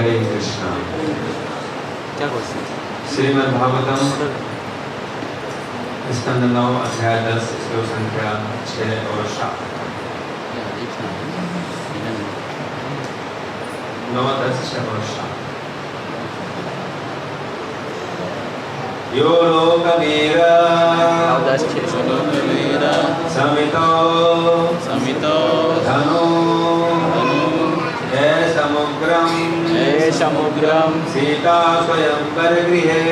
हरे कृष्णा। क्या क्वेश्चन? श्रीमद् भागवतम स्कंद 9 अध्याय 10 श्लोक संख्या 6 और 7। 9, 10, 6 और 7। यो लोकवीर समितो धनु समुद्रम सीता स्वयंवर गृहे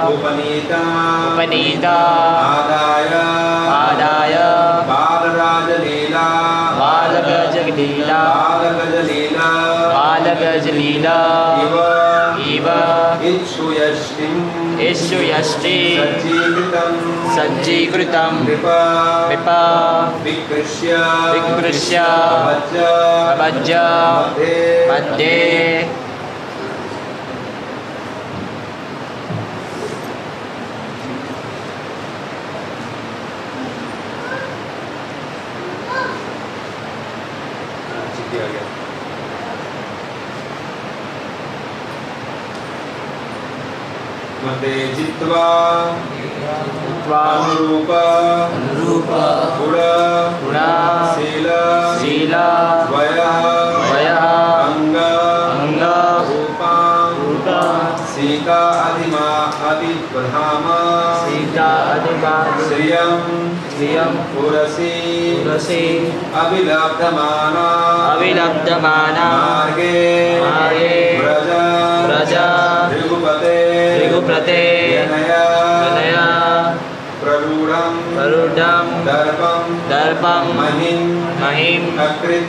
उपनीता आदाय बालगजलीला इव इक्षुयष्टि सज्जीकृतं विपा विकृष्य अभज्य मध्ये मते जित्वा अनुरूप गुण शील वय अंग रूपा सीता अधिप्रधाम श्रियं पुरसी अभिलब्धमाना मार्गे व्रज भृगुपते विनया प्ररूढं दर्पं महिं अकृत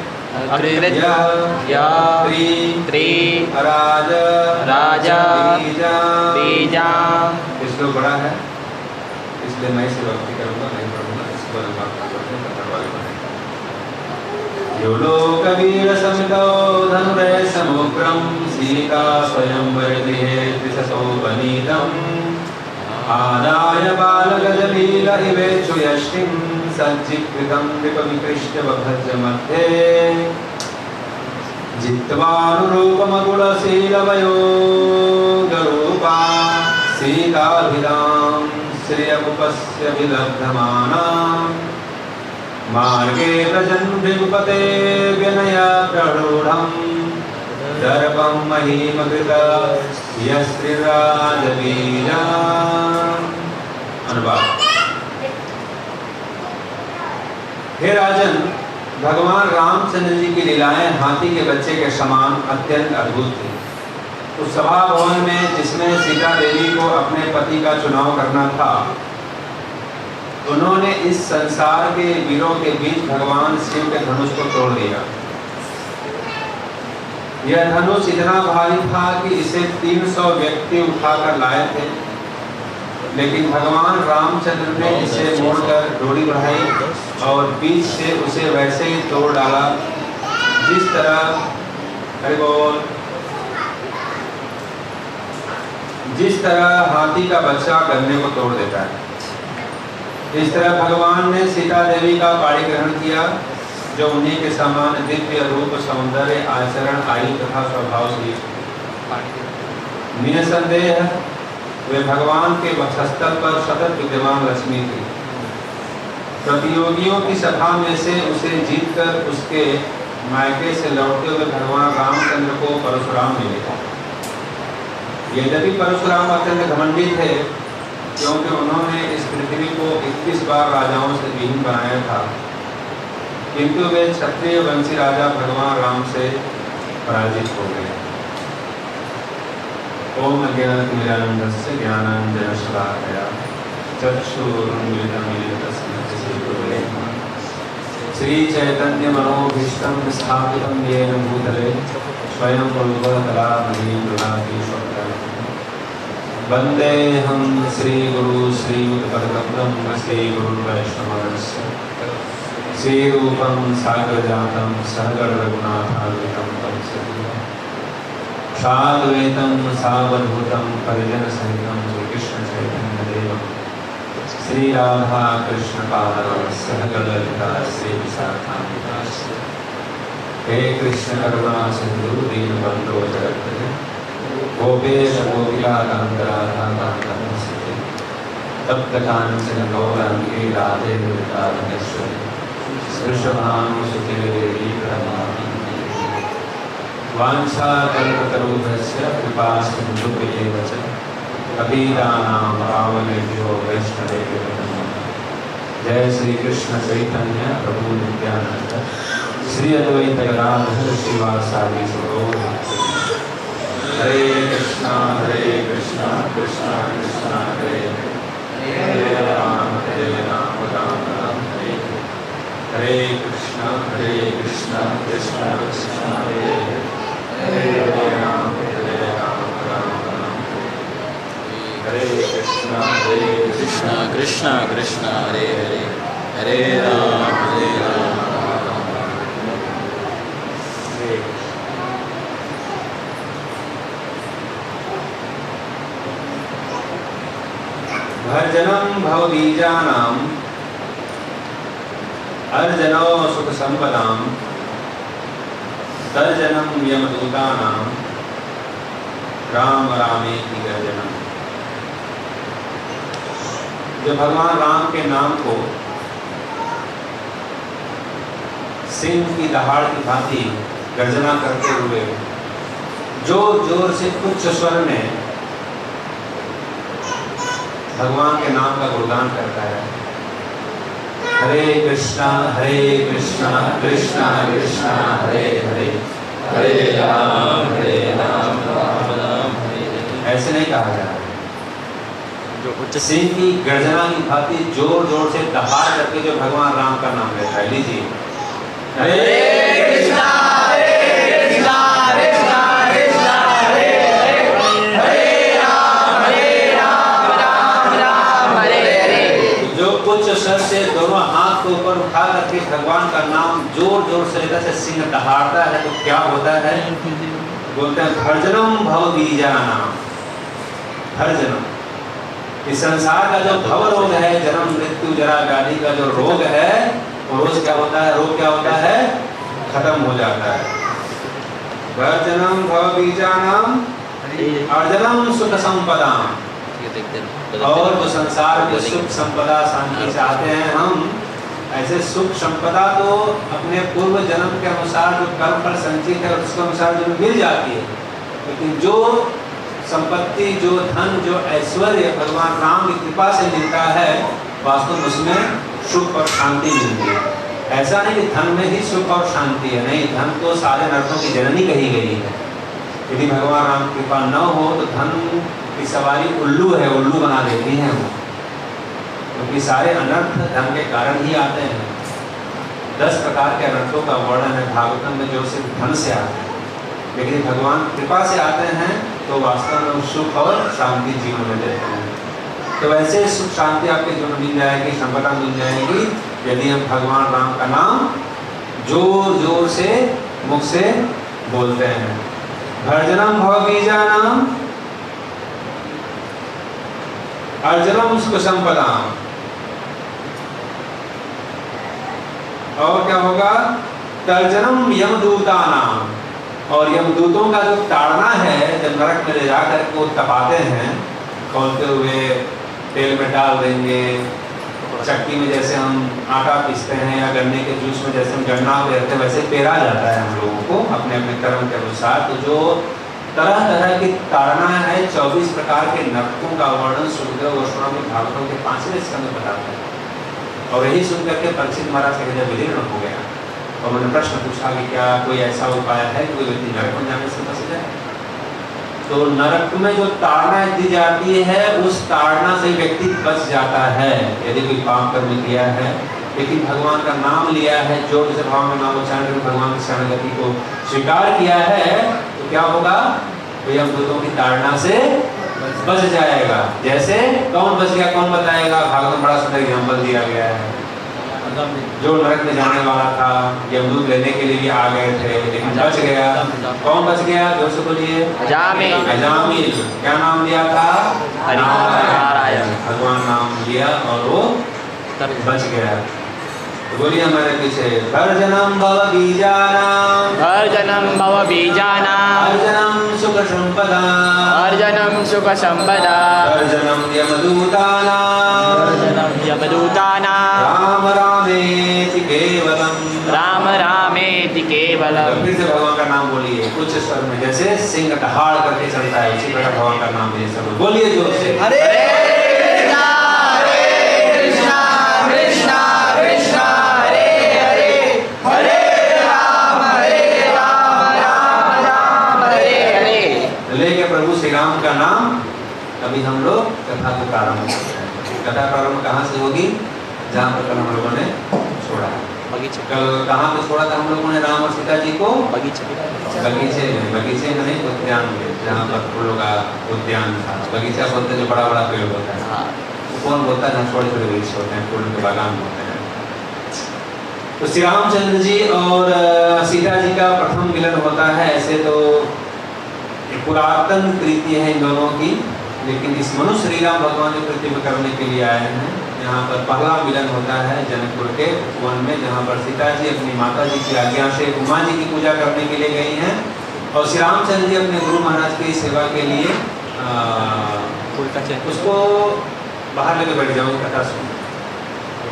त्रि राजा बीजा। इसको बड़ा है इसलिए मैं इसे भक्ति करूंगा, नहीं पढ़ूंगा। इसको यो लोकवीर समितो धनुरे समुग्रम सीता स्वयंवर गृहे त्रिशतोपनीतम् आदाय बालगजलील इवेक्षुयष्टिं सज्जीकृतं विपविकृष्य बभज्य मध्ये जित्वानुरूपमगुणशीलवयोगरूपा सीताभिधां श्रियमुपस्य विलब्धमाना मार्गे व्रजन् भृगुपते विनया प्ररूढं दर्पं महीमकृत यस्त्रिराजबीजा। अनुवाद। हे राजन, भगवान रामचंद्र जी की लीलाएं हाथी के बच्चे के समान अत्यंत अद्भुत थी। उस सभा भवन में जिसमें सीता देवी को अपने पति का चुनाव करना था, उन्होंने इस संसार के वीरों के बीच भगवान शिव के धनुष को तोड़ दिया। यह धनुष इतना भारी था कि इसे 300 व्यक्ति उठाकर लाए थे, लेकिन भगवान रामचंद्र ने इसे मोड़कर डोरी बढ़ाई और बीच से उसे वैसे ही तोड़ डाला जिस तरह हाथी का बच्चा गन्ने को तोड़ देता है। इस तरह भगवान ने सीता देवी का पाणी ग्रहण किया, जो उन्हीं के समान दिव्य रूप, सौंदर्य, आचरण, आयु तथा स्वभाव से निसंदेह वे भगवान के वक्षस्थल पर सतत विद्यमान लक्ष्मी थी। प्रतियोगियों की सभा में से उसे जीतकर उसके मायके से लौटते हुए भगवान रामचंद्र को परशुराम मिले। यद्यपि परशुराम अत्यंत घमंडी थे, क्योंकि उन्होंने इस पृथ्वी को 21 बार राजाओं से विहीन बनाया था, किंतु वे क्षत्रिय वंशी राजा भगवान राम से पराजित हो गए। ओम अज्ञानतिमिरान्धस्य ज्ञानाञ्जनशलाकया चक्षुरुन्मिलितं येन तस्मै श्रीगुरवे नमः। श्रीचैतन्यमनोभीष्टं स्थापितं येन भूतले स्वयं प्रभुः तदानीं ददाति स्वपदं। वन्देऽहं श्रीगुरु श्रीयुतपदकमलं श्रीगुरुवैष्णवस्य श्रीरूपं साग्रजातं सहगणरघुनाथान्वितं तं सजीवं साद्वैतं सावधूतं परिजनसहितं श्रीकृष्णचैतन्यदेवं श्रीराधा कृष्णपादां सहगणललिता श्रीविशाखान्विताश्च हे कृष्ण करुणा सिंधु दीनबंधो जगत्पते गोपेश गोपिकाकांत राधा कांत नमस्ते तप्त कांचन गौरांगी राधे वृंदावनेश्वरी वृषभानुसुते देवी प्रणमामि वाञ्छाकल्पतरुभ्यश्च कृपा सिन्धुभ्येव च पतितानां पावनेभ्यो वैष्णवेभ्यो नमः। जय श्री कृष्ण चैतन्य प्रभु नित्यानंद श्री अद्वैत गदाधर श्रीवासादि गौर हरे कृष्णा कृष्णा कृष्णा हरे हरे राम राम राम हरे हरे कृष्णा कृष्णा कृष्णा हरे हरे राम राम राम हरे कृष्णा कृष्णा कृष्णा हरे हरे हरे राम भर्जनम भवबीजानां अर्जनो सुख संपदां तर्जनम यमदूतानां राम रामेति गर्जनम। जो भगवान राम के नाम को सिंह की दहाड़ की भांति गर्जना करते हुए जोर जोर से उच्च स्वर में भगवान के नाम का गुणगान करता है। हरे कृष्णा कृष्णा कृष्णा हरे हरे हरे राम राम राम ऐसे नहीं कहा जा रहा। जो उच्च सिंह की गर्जना की भांति जोर जोर से दहाड़ करके जो भगवान राम का नाम लेता है। लीजिए हरे कृष्णा कृष्णा कृष्णा हरे हरे राम राम हरे हरे। जो उच्च स्वर से दोनों हाथ को ऊपर उठा करके भगवान का नाम जोर जोर से लेता है, सिंह दहाड़ता है तो क्या होता है? बोलते हैं भर्जनम भवबीजानां। भर्जनम इस संसार का जो भव रोग है, जन्म मृत्यु जरा व्याधि का जो रोग है, वो रोज क्या होता है? रोग क्या होता है? खत्म हो जाता है। भर्जनम भवबीजानां अर्जनम सुख संपदां। और जो संसार के सुख संपदा शांति चाहते हैं हम, ऐसे सुख संपदा तो अपने पूर्व जन्म के अनुसार जो कर्म फल संचित है उसके अनुसार जो मिल जाती है, लेकिन जो संपत्ति, जो धन, जो ऐश्वर्य भगवान राम की कृपा से मिलता है, वास्तव में उसमें सुख और शांति मिलती है। ऐसा नहीं कि धन में ही सुख और शांति है, नहीं, धन तो सारे नरकों की जननी कही गई है। यदि भगवान राम की कृपा न हो तो धन की सवारी उल्लू है, उल्लू बना देती है वो, क्योंकि सारे अनर्थ धन के कारण ही आते हैं। 10 प्रकार के अनर्थों का वर्णन है भागवतम में जो सिर्फ धन से आते हैं, लेकिन भगवान कृपा से आते हैं तो वास्तव में सुख और शांति जीवन में देते हैं। तो वैसे सुख शांति आपके जीवन में मिल जाएगी, संपदा मिल जाएगी यदि हम भगवान राम का नाम जोर जोर से मुख से बोलते हैं। भर्जनम भवबीजानां अर्जनम सुख संपदां। और क्या होगा? तर्जनम यमदूतानां। और यमदूतों का जो ताड़ना है, जब नरक में ले जाकर को तपाते हैं, खोलते हुए तेल में डाल देंगे, चक्की में जैसे हम आटा पीसते हैं या गन्ने के जूस में जैसे हम गन्ना पेरते हैं, वैसे पेरा जाता है हम लोगों को अपने अपने कर्म के अनुसार। तो जो तरह तरह की ताड़ना है, 24 प्रकार के नरकों का वर्णन सुखदेव गोस्वामी भागवतों के 5वें स्कंद में बताते हैं। और यही सुनकर के परीक्षित महाराज का हृदय विदीर्ण हो गया और उन्होंने प्रश्न पूछा कि क्या कोई ऐसा उपाय है कि कोई व्यक्ति नरक में जाने से बच जाए? तो नरक में जो ताड़ना दी जाती है, उस ताड़ना से व्यक्ति बच जाता है यदि कोई पाप कर्म किया है, लेकिन भगवान का नाम लिया है, जो जिस भाव में नाम उच्चारण कर भगवान की शरणगति को स्वीकार किया है, तो क्या होगा? तो यमदूतों की ताड़ना से बच जाएगा। जैसे कौन बच गया, कौन बताएगा? भागवत में बड़ा सुंदर एग्जाम्पल दिया गया है। जो नरक में जाने वाला था, यमदूत लेने के लिए भी आ गए थे, लेकिन बच गया। कौन बच गया? जो से बोलिए अजामिल। क्या नाम लिया था? नारायण। भगवान नाम लिया और वो बच गया। बोलिए हमारे पीछे, भर्जनम भव बीजानां, अर्जनं भव बीजानां, अर्जनम सुख संपदा, अर्जनं सुख संपदा, अर्जनम यमदूतानां, अर्जनं यमदूतानां, राम रामेति केवलम, राम रामेति केवलम। फिर से भगवान का नाम बोलिए उच्च स्वर में, जैसे सिंह दहाड़ करके चलता है उसी प्रकार भगवान का नाम बोलिए सब बोलिए जोर से। हरे कृष्णा कृष्णा कृष्णा हरे हरे, हरे राम राम हरे हरे। लेके प्रभु श्री राम का नाम अभी हम लोग कथा को प्रारंभ करते हैं। कथा प्रारंभ कहाँ से होगी? जहाँ पर कल हम लोगों ने छोड़ा है। बगीचे, कल कहाँ पे छोड़ा था हम लोगों ने राम और सीता जी को? बगीचे बगीचे में नहीं, उद्यान में, जहाँ पर फूलों का उद्यान था। बगीचा बोलते हैं जो बड़ा बड़ा पेड़ होता है। हाँ, वो कौन बोलता है? जहाँ छोटे छोटे वृक्ष होते हैं, फूलों के बागान होते हैं। तो श्री रामचंद्र जी और सीता जी का प्रथम मिलन होता है। ऐसे तो पुरातन प्रीति है इन दोनों की, लेकिन इस मनुष्य श्री राम भगवान की प्रीति में करने के लिए आए हैं। यहाँ पर पहला मिलन होता है जनकपुर के वन में, जहाँ पर सीता जी अपनी माता जी की आज्ञा से उमा जी की पूजा करने के लिए गई हैं और श्री रामचंद्र जी अपने गुरु महाराज की सेवा के लिए उसको बाहर लेके बैठ जाओ। कथा सुन,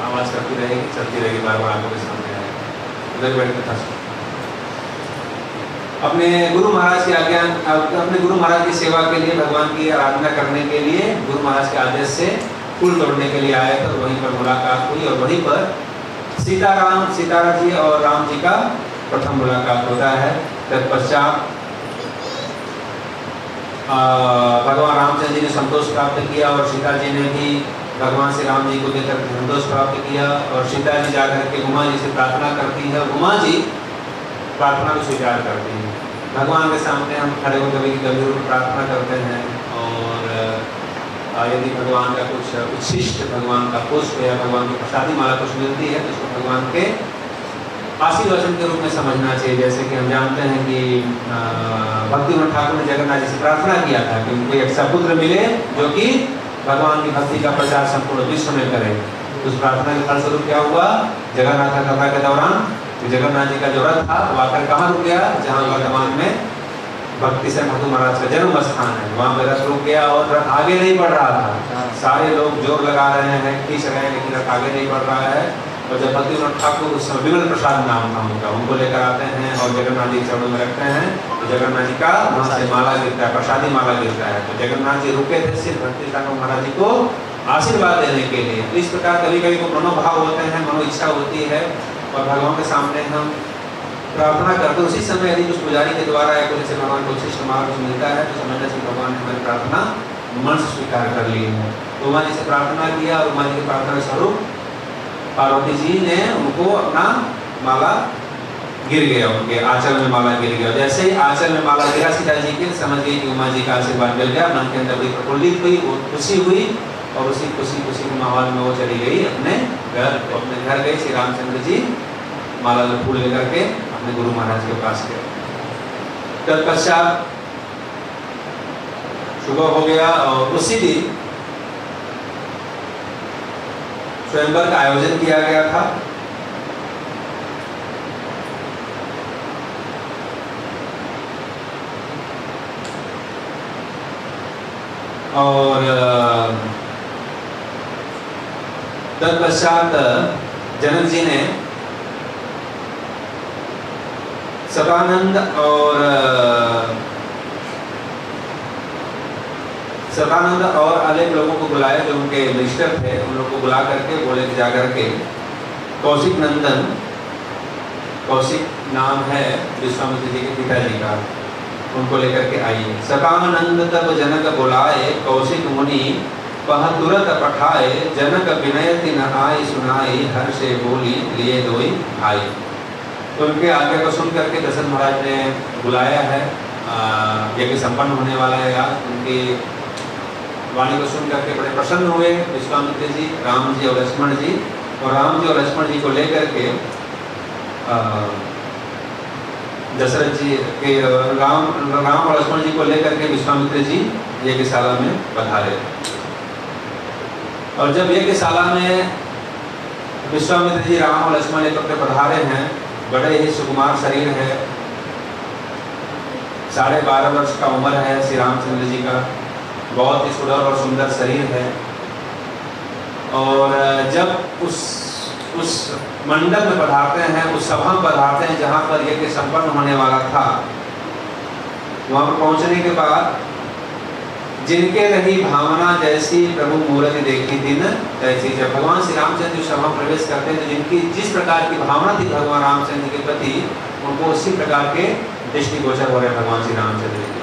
आवाज़ करती रहेगी, चलती रहेगी, बार बार आंखों के सामने आएगी, उधर बैठ कथा सुन। अपने गुरु महाराज की आज्ञा, अपने गुरु महाराज की सेवा के लिए, भगवान की आराधना करने के लिए गुरु महाराज के आदेश से फूल तोड़ने के लिए आए थे। वहीं पर मुलाकात हुई और वहीं पर सीता जी और राम जी का प्रथम मुलाकात होता है। तत्पश्चात भगवान रामचंद्र जी ने संतोष प्राप्त किया और सीता जी ने भी भगवान श्री राम जी को देकर संतोष प्राप्त किया। और सीता जी जाकर के उमा जी से प्रार्थना करती है, उमा जी प्रार्थना को स्वीकार करती है। भगवान के सामने हम खड़े होकर कभी प्रार्थना करते हैं और यदि भगवान का कुछ उच्छिष्ट, भगवान का पुष्प या भगवान की प्रसादी माला कुछ मिलती है तो उसको भगवान के आशीर्वचन के रूप में समझना चाहिए। जैसे कि हम जानते हैं कि भक्तिविनोद ठाकुर ने जगन्नाथ जी से प्रार्थना किया था कि उनको एक सपुत्र मिले जो कि भगवान की भक्ति का प्रचार संपूर्ण विश्व में करे। उस प्रार्थना के फलस्वरूप क्या हुआ? जगन्नाथ कथा के दौरान जगन्नाथ जी का जो रथ था वो आकर कहाँ रुक गया? जहाँ वर्तमान में भक्ति से मधु महाराज का जन्म स्थान है, वहाँ पे रथ रुक गया और रथ आगे नहीं बढ़ रहा था। सारे लोग जोर लगा रहे हैं, खींच रहे हैं, लेकिन रथ आगे नहीं बढ़ रहा है। और जब भक्तिविनोद ठाकुर उस समय विमल प्रसाद नाम था उनका, उनको लेकर आते हैं और जगन्नाथ जी चरणों में रखते हैं तो जगन्नाथ जी का वहाँ से माला गिरता है, प्रसादी माला गिरता है। तो जगन्नाथ जी रुके थे सिर्फ भक्ति ठाकुर महाराज जी को आशीर्वाद देने के लिए। तो इस प्रकार कभी कभी को मनोभाव होते हैं, मनो इच्छा होती है और भगवान के सामने हम प्रार्थना करते उसी समय यदि कुछ पुजारी के द्वारा या कुछ से भगवान को उच्छिष्ट मार्ग कुछ मिलता है तो समझना चाहिए भगवान ने हमारी प्रार्थना मन से स्वीकार कर ली है। तो उमा जी से प्रार्थना किया और उमा जी की प्रार्थना के स्वरूप पार्वती जी ने उनको अपना माला गिर गया, उनके आंचल में माला गिर गया। जैसे ही आंचल में माला गिरा सीता जी के, समझ गई कि उमा जी का आशीर्वाद मिल गया। मन के अंदर बड़ी प्रफुल्लित हुई, वो खुशी हुई और उसी खुशी के माहौल में वो चली गई अपने घर गई। श्री रामचंद्र जी माला में फूल लेकर के अपने गुरु महाराज के पास गए। तत्पश्चात सुबह हो गया और उसी दिन स्वयंवर का आयोजन किया गया था। और तत्पश्चात जनक जी ने सतानंद और अनेक लोगों को बुलाया जो उनके मिनिस्टर थे। उन लोगों को बुला करके बोले कि जा करके कौशिक नंदन, कौशिक नाम है विश्वामित्र जी के पिताजी का, उनको लेकर के आइए। सतानंद तब जनक बुलाए, कौशिक मुनि वह तुरंत पठाए। जनक विनय तिन आई सुनाई, हर से बोली लिए दोई भाई। तो उनके आज्ञा को सुन करके दशरथ महाराज ने बुलाया है। यज्ञ संपन्न होने वाला है आज। उनकी वाणी को सुन करके बड़े प्रसन्न हुए विश्वामित्र जी, राम जी और लक्ष्मण जी। और राम जी और लक्ष्मण जी को लेकर के दशरथ जी के राम और लक्ष्मण जी को लेकर के विश्वामित्र जी यज्ञशाला में पधारे। और जब यज्ञशाला में विश्वामित्र जी राम और लक्ष्मण लेकर पधारे हैं। बड़े ही सुकुमार शरीर है, 12.5 वर्ष का उम्र है श्री रामचंद्र जी का। बहुत ही सुंदर और सुंदर शरीर है। और जब उस मंडल में पधारते हैं, उस सभा में पधारते हैं जहाँ पर यज्ञ संपन्न होने वाला था, वहाँ पर पहुँचने के बाद जिनके रही भावना जैसी प्रभु मूर्ति देखी थी न तैसी। जब भगवान श्री रामचंद्र जी सभा में प्रवेश करते हैं तो जिनकी जिस प्रकार की भावना थी भगवान रामचंद्र के प्रति, उनको उसी प्रकार के दृष्टिगोचर हो रहे भगवान श्री रामचंद्र जी।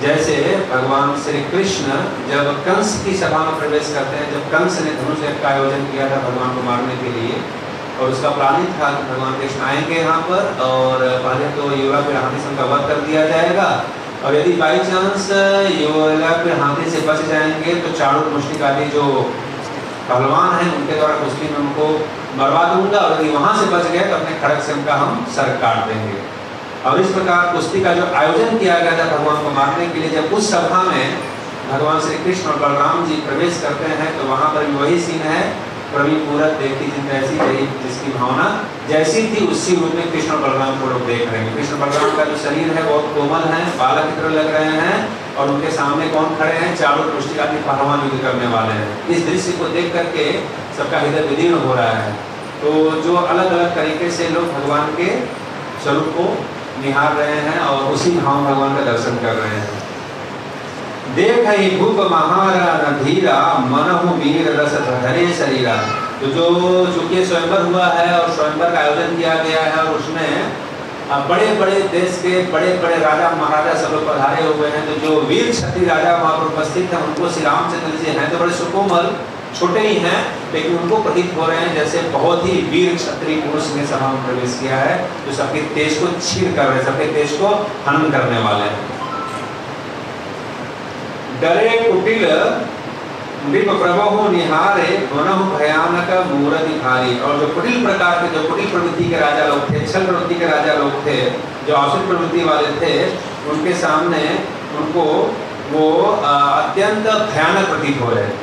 जैसे भगवान श्री कृष्ण जब कंस की सभा में प्रवेश करते हैं, जब कंस ने धनुष यज्ञ का आयोजन किया था भगवान को मारने के लिए, और उसका प्लानिंग था कि भगवान कृष्ण आएंगे यहाँ पर और पहले तो युवराज फिर हाथी का वध कर दिया जाएगा, और यदि बाई चांस युवराज फिर हाथी से बच जाएंगे तो चाणूर मुष्टिक आदि जो पहलवान हैं उनके द्वारा कुश्ती में उनको मरवा दूंगा, और यदि वहाँ से बच गए तो अपने खड़ग से उनका हम सर काट देंगे। और इस प्रकार कुश्ती का जो आयोजन किया गया था भगवान को मारने के लिए, जब उस सभा में भगवान श्री कृष्ण और बलराम जी प्रवेश करते हैं तो वहाँ पर भी वही सीन है। प्रवीण मूरत देखी जिन ऐसी रही, जिसकी भावना जैसी थी उसी रूप में कृष्ण और बलराम को लोग देख रहे हैं। कृष्ण बलराम का जो शरीर है बहुत कोमल है, बालक की तरह लग रहे हैं, और उनके सामने कौन खड़े हैं? चाणूर मुष्टिक आदि पहलवान युद्ध करने वाले हैं। इस दृश्य को देख करके सबका हृदय विदीर्ण हो रहा है। तो जो अलग अलग तरीके से लोग भगवान के स्वरूप को निहार रहे हैं और उसी भाव भगवान का दर्शन कर रहे हैं। देख ही भूप महारा धीरा मनहु वीर रस धरे शरीरा। तो जो चूंकि स्वयंवर हुआ है और स्वयंवर का आयोजन किया गया है और उसमें बड़े बड़े देश के बड़े बड़े राजा महाराजा सब लोग पधारे हुए हैं, तो जो वीर क्षत्रिय राजा वहाँ पर उपस्थित हैं उनको श्री रामचंद्र जी हैं तो बड़े सुकोमल छोटे ही हैं, लेकिन उनको प्रतीत हो रहे हैं जैसे बहुत ही वीर क्षत्रिय पुरुष ने सभा में प्रवेश किया है, जो सबके तेज को छीन कर रहे हैं, सबके तेज को हनन करने वाले हैं। डरे कुटिल नृप प्रभु निहारे वनहु भयानक मूरति भारी। और जो कुटिल प्रकार के, जो कुटिल प्रवृत्ति के राजा लोग थे, छल प्रवृत्ति के राजा लोग थे, जो आसुर प्रवृत्ति वाले थे, उनके सामने उनको वो अत्यंत भयानक प्रतीत हो रहे थे।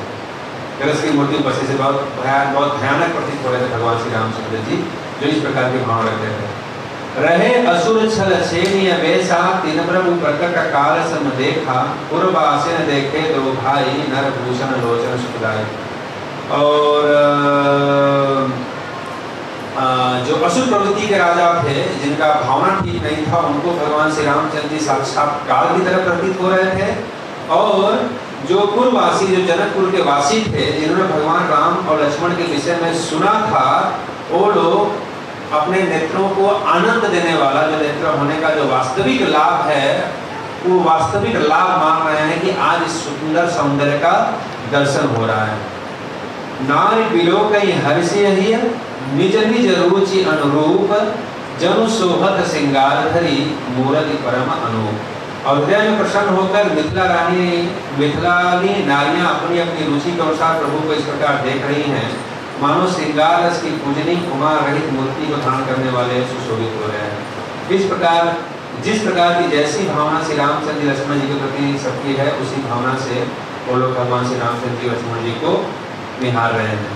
गणेश की मूर्ति उपस्थित से बहुत भयानक प्रतीत हो रहे थे भगवान श्री रामचंद्र जी, जो इस प्रकार के भाव रखते थे। रहे असुर छल छेनिय वेशा तीन प्रभु प्रकट काल सम देखा पूर्वासिन देखे दो भाई नर भूषण लोचन सुखदाई। और जो असुर प्रवृत्ति के राजा थे जिनका भावना ठीक नहीं था, उनको भगवान श्री रामचंद्र जी साक्षात काल की तरह प्रतीत हो रहे थे। और जो पूर्ववासी, जो जनकपुर के वासी थे, जिन्होंने भगवान राम और लक्ष्मण के विषय में सुना था, वो लोग अपने नेत्रों को आनंद देने वाला, जो नेत्र होने का जो वास्तविक लाभ है, वो वास्तविक लाभ मान रहे हैं कि आज इस सुंदर सौंदर्य का दर्शन हो रहा है। नारी बिलोकई हर्षि निज निज रुचि अनुरूप जनु शोभत श्रृंगार धरी मूरति परम अनूप। और हृदय में प्रसन्न होकर मिथिलानी नारियां अपनी अपनी रुचि के अनुसार प्रभु को इस प्रकार देख रही हैं, मानो श्रृंगार रस की पूजनी कुमार रहित मूर्ति को धारण करने वाले सुशोभित हो रहे हैं। इस प्रकार जिस प्रकार की जैसी भावना श्री रामचंद्र जी लक्ष्मण जी के प्रति सबकी है, उसी भावना से वो लोग भगवान श्री रामचंद्र जी लक्ष्मण जी को निहार रहे हैं।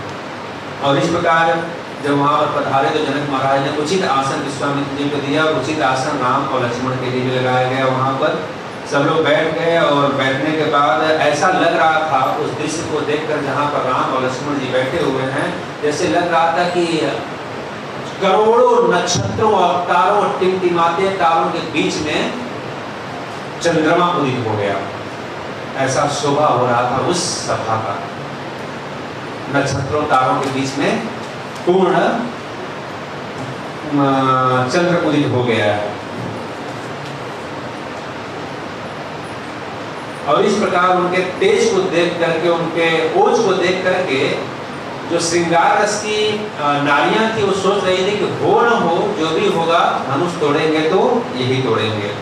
और इस प्रकार जब वहाँ पर पधारे तो जनक महाराज ने उचित आसन विश्वामित्र जी को दिया। उचित आसन राम और लक्ष्मण के लिए भी लगाया गया। वहाँ पर सब लोग बैठ गए और बैठने के बाद ऐसा लग रहा था उस दृश्य को देखकर, जहाँ पर राम और लक्ष्मण जी बैठे हुए हैं, जैसे लग रहा था कि करोड़ों नक्षत्रों और तारों टिमटिमाते तारों के बीच में चंद्रमा उदित हो गया। ऐसा शोभा हो रहा था उस सभा का। नक्षत्रों तारों के बीच में पूर्ण चंद्र उदित हो गया है। और इस प्रकार उनके तेज को देख करके, उनके ओज को देख करके जो श्रृंगार रस की नारियां थी वो सोच रही थी कि हो न हो जो भी होगा, धनुष तोड़ेंगे तो यही तोड़ेंगे।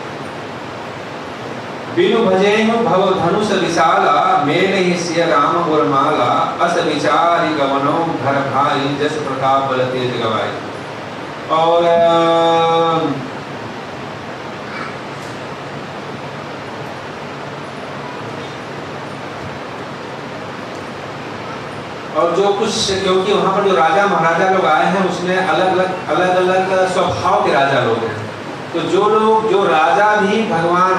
बिनु भजे भव धनुष विशाला मेल ही सिय राम गुरमाला अस विचारी गवनो घर भाई जस प्रताप बल तेज गवाई। और और जो कुछ, क्योंकि वहाँ पर जो राजा महाराजा लोग आए हैं उसमें अलग अलग स्वभाव के राजा लोग हैं। तो जो राजा भी भगवान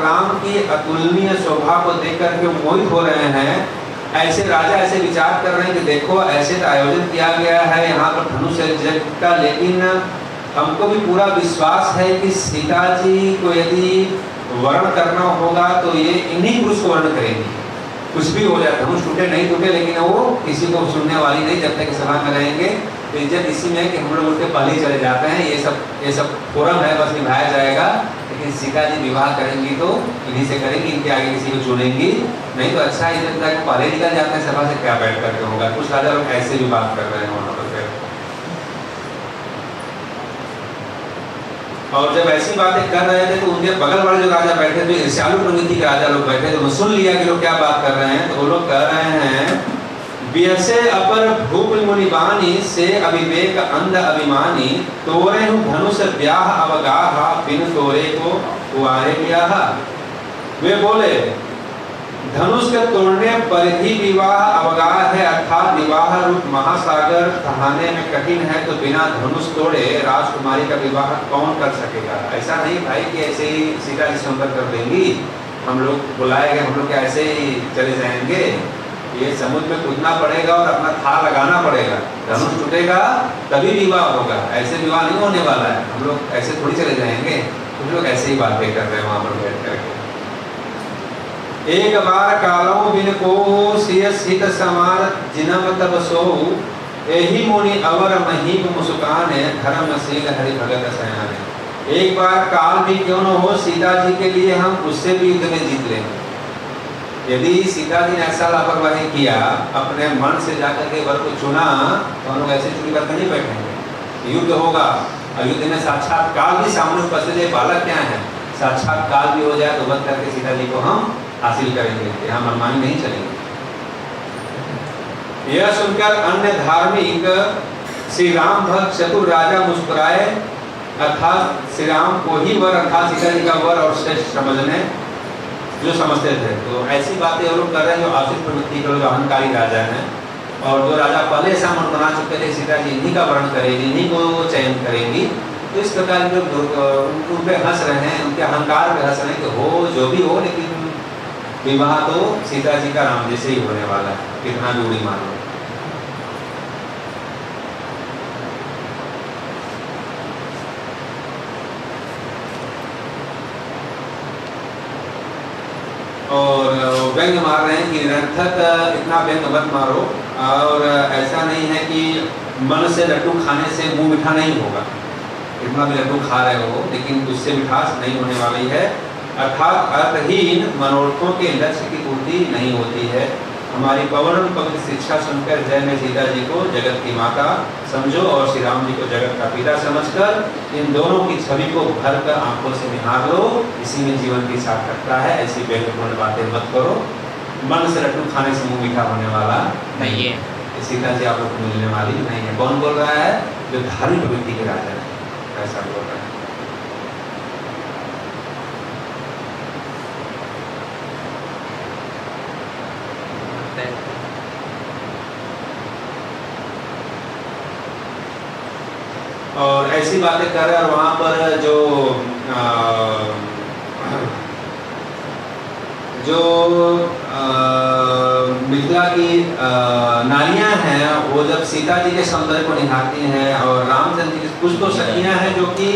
राम की अतुलनीय स्वभाव को देख करके मोहित हो रहे हैं, ऐसे राजा ऐसे विचार कर रहे हैं कि देखो ऐसे तो आयोजन किया गया है यहाँ पर धनुष यज्ञ का, लेकिन हमको भी पूरा विश्वास है कि सीता जी को यदि वर्ण करना होगा तो ये इन्हीं पुरुष को वर्ण करेंगी। कुछ भी हो जाए, धनुष टूटे नहीं टूटे, लेकिन वो किसी को सुनने वाली नहीं जब तक सभा में रहेंगे। तो इज्जत इसी में है कि हम लोग उनके पहले ही चले जाते हैं, ये सब फोरम है, बस निभाया जाएगा। लेकिन सीता जी विवाह करेंगी तो इन्हीं से करेंगी, इनके आगे किसी को चुनेंगी नहीं। तो अच्छा इज्जत तक पहले निकल जाते हैं सभा से, क्या बैठ करके होगा। कुछ राजा लोग ऐसे भी बात कर रहे हैं वहाँ पर। और जब ऐसी बातें कर रहे थे तो उनके बगल वाले जो राजा बैठे थे, ईर्ष्यालु प्रवृत्ति के राजा लोग बैठे थे, तो सुन लिया कि लोग क्या बात कर रहे हैं। तो वो लोग कह रहे हैं, बियसे अपर भूप मुनिबानी से अविवेक अंध अभिमानी, तोरे हूँ धनुष ब्याह अवगाहा, बिन तोरे को कुआरे ब्याह। वे बोले धनुष के तोड़ने परिधि विवाह अवगाह है, अर्थात विवाह रूप महासागर ठहाने में कठिन है, तो बिना धनुष तोड़े राजकुमारी का विवाह कौन कर सकेगा। ऐसा नहीं भाई कि ऐसे ही सीता जी संपर्क कर देंगी, हम लोग बुलाए गए, हम लोग क्या ऐसे ही चले जाएंगे। ये समुद्र में कूदना पड़ेगा और अपना था लगाना पड़ेगा, धनुष टूटेगा तभी विवाह होगा, ऐसे विवाह नहीं होने वाला है। हम लोग ऐसे थोड़ी चले जाएंगे। कुछ लोग ऐसे ही बातें कर रहे हैं वहां पर बैठ करके। एक बार कालों बिन को सित समार जिनम तब सो, यही मुनि अवर महीप मुस्कान धर्मशील हरि भगत सयाने। एक बार काल भी क्यों न हो, सीता जी के लिए हम उससे भी युद्ध में जीत लेंगे। यदि सीता जी ने ऐसा लापरवाही किया, अपने मन से जाकर के वर को चुना, तो हम लोग ऐसे चुनी करके नहीं बैठेंगे। युद्ध होगा और युद्ध में साक्षात काल भी सामने उपस्थित है। बालक क्या है, साक्षात काल भी हो जाए तो वध करके सीता जी को हम हासिल करेंगे, यहाँ मनमानी नहीं चलेगी। यह सुनकर अन्य धार्मिक श्री राम भक्त चतुर राजा मुस्कुराए, अर्थात श्री राम को ही वर अर्थात सीता जी का वर और श्रेष्ठ समझने जो समझते थे। तो ऐसी बातें वो लोग कर रहे हैं जो आसुरी प्रवृत्ति के लोग अहंकारी राजा हैं, और जो राजा पहले ऐसा मन बना चुके थे सीता जी इन्हीं का वर्ण करेगी, इन्हीं को चयन करेंगी। तो इस प्रकार के लोग उन पे हंस रहे हैं, उनके अहंकार पे हंस रहे हैं कि हो जो भी हो, लेकिन विवाह तो सीता जी का राम जी से ही होने वाला है, कितना भी उड़ी मानो। और व्यंग मार रहे हैं कि निरर्थक इतना व्यंग मत मारो, और ऐसा नहीं है कि मन से लड्डू खाने से मुंह मीठा नहीं होगा। इतना भी लड्डू खा रहे हो लेकिन उससे मिठास नहीं होने वाली है। अर्थात अर्थहीन मनोरथों के लक्ष्य की पूर्ति नहीं होती है। हमारी पवन पवित्र शिक्षा सुनकर जय में सीता जी को जगत की माता समझो और श्री राम जी को जगत का पिता समझकर इन दोनों की छवि को भर कर आंखों से निहार लो, इसी में जीवन की सार्थकता है। ऐसी बेहतपूर्ण बातें मत करो। मन से लड्डू खाने से मुंह मीठा होने वाला नहीं है, सीता जी आप लोग को मिलने वाली नहीं है। कौन बोल रहा है? जो धार्मिक प्रवृत्ति के राजा है, ऐसा बोल रहा है। और ऐसी बातें कर रहे हैं। और वहाँ पर जो मिथिला की नारियां हैं वो जब सीता जी के सौंदर्य को निहारती हैं, और रामचंद्र जी की कुछ तो सखियां हैं जो कि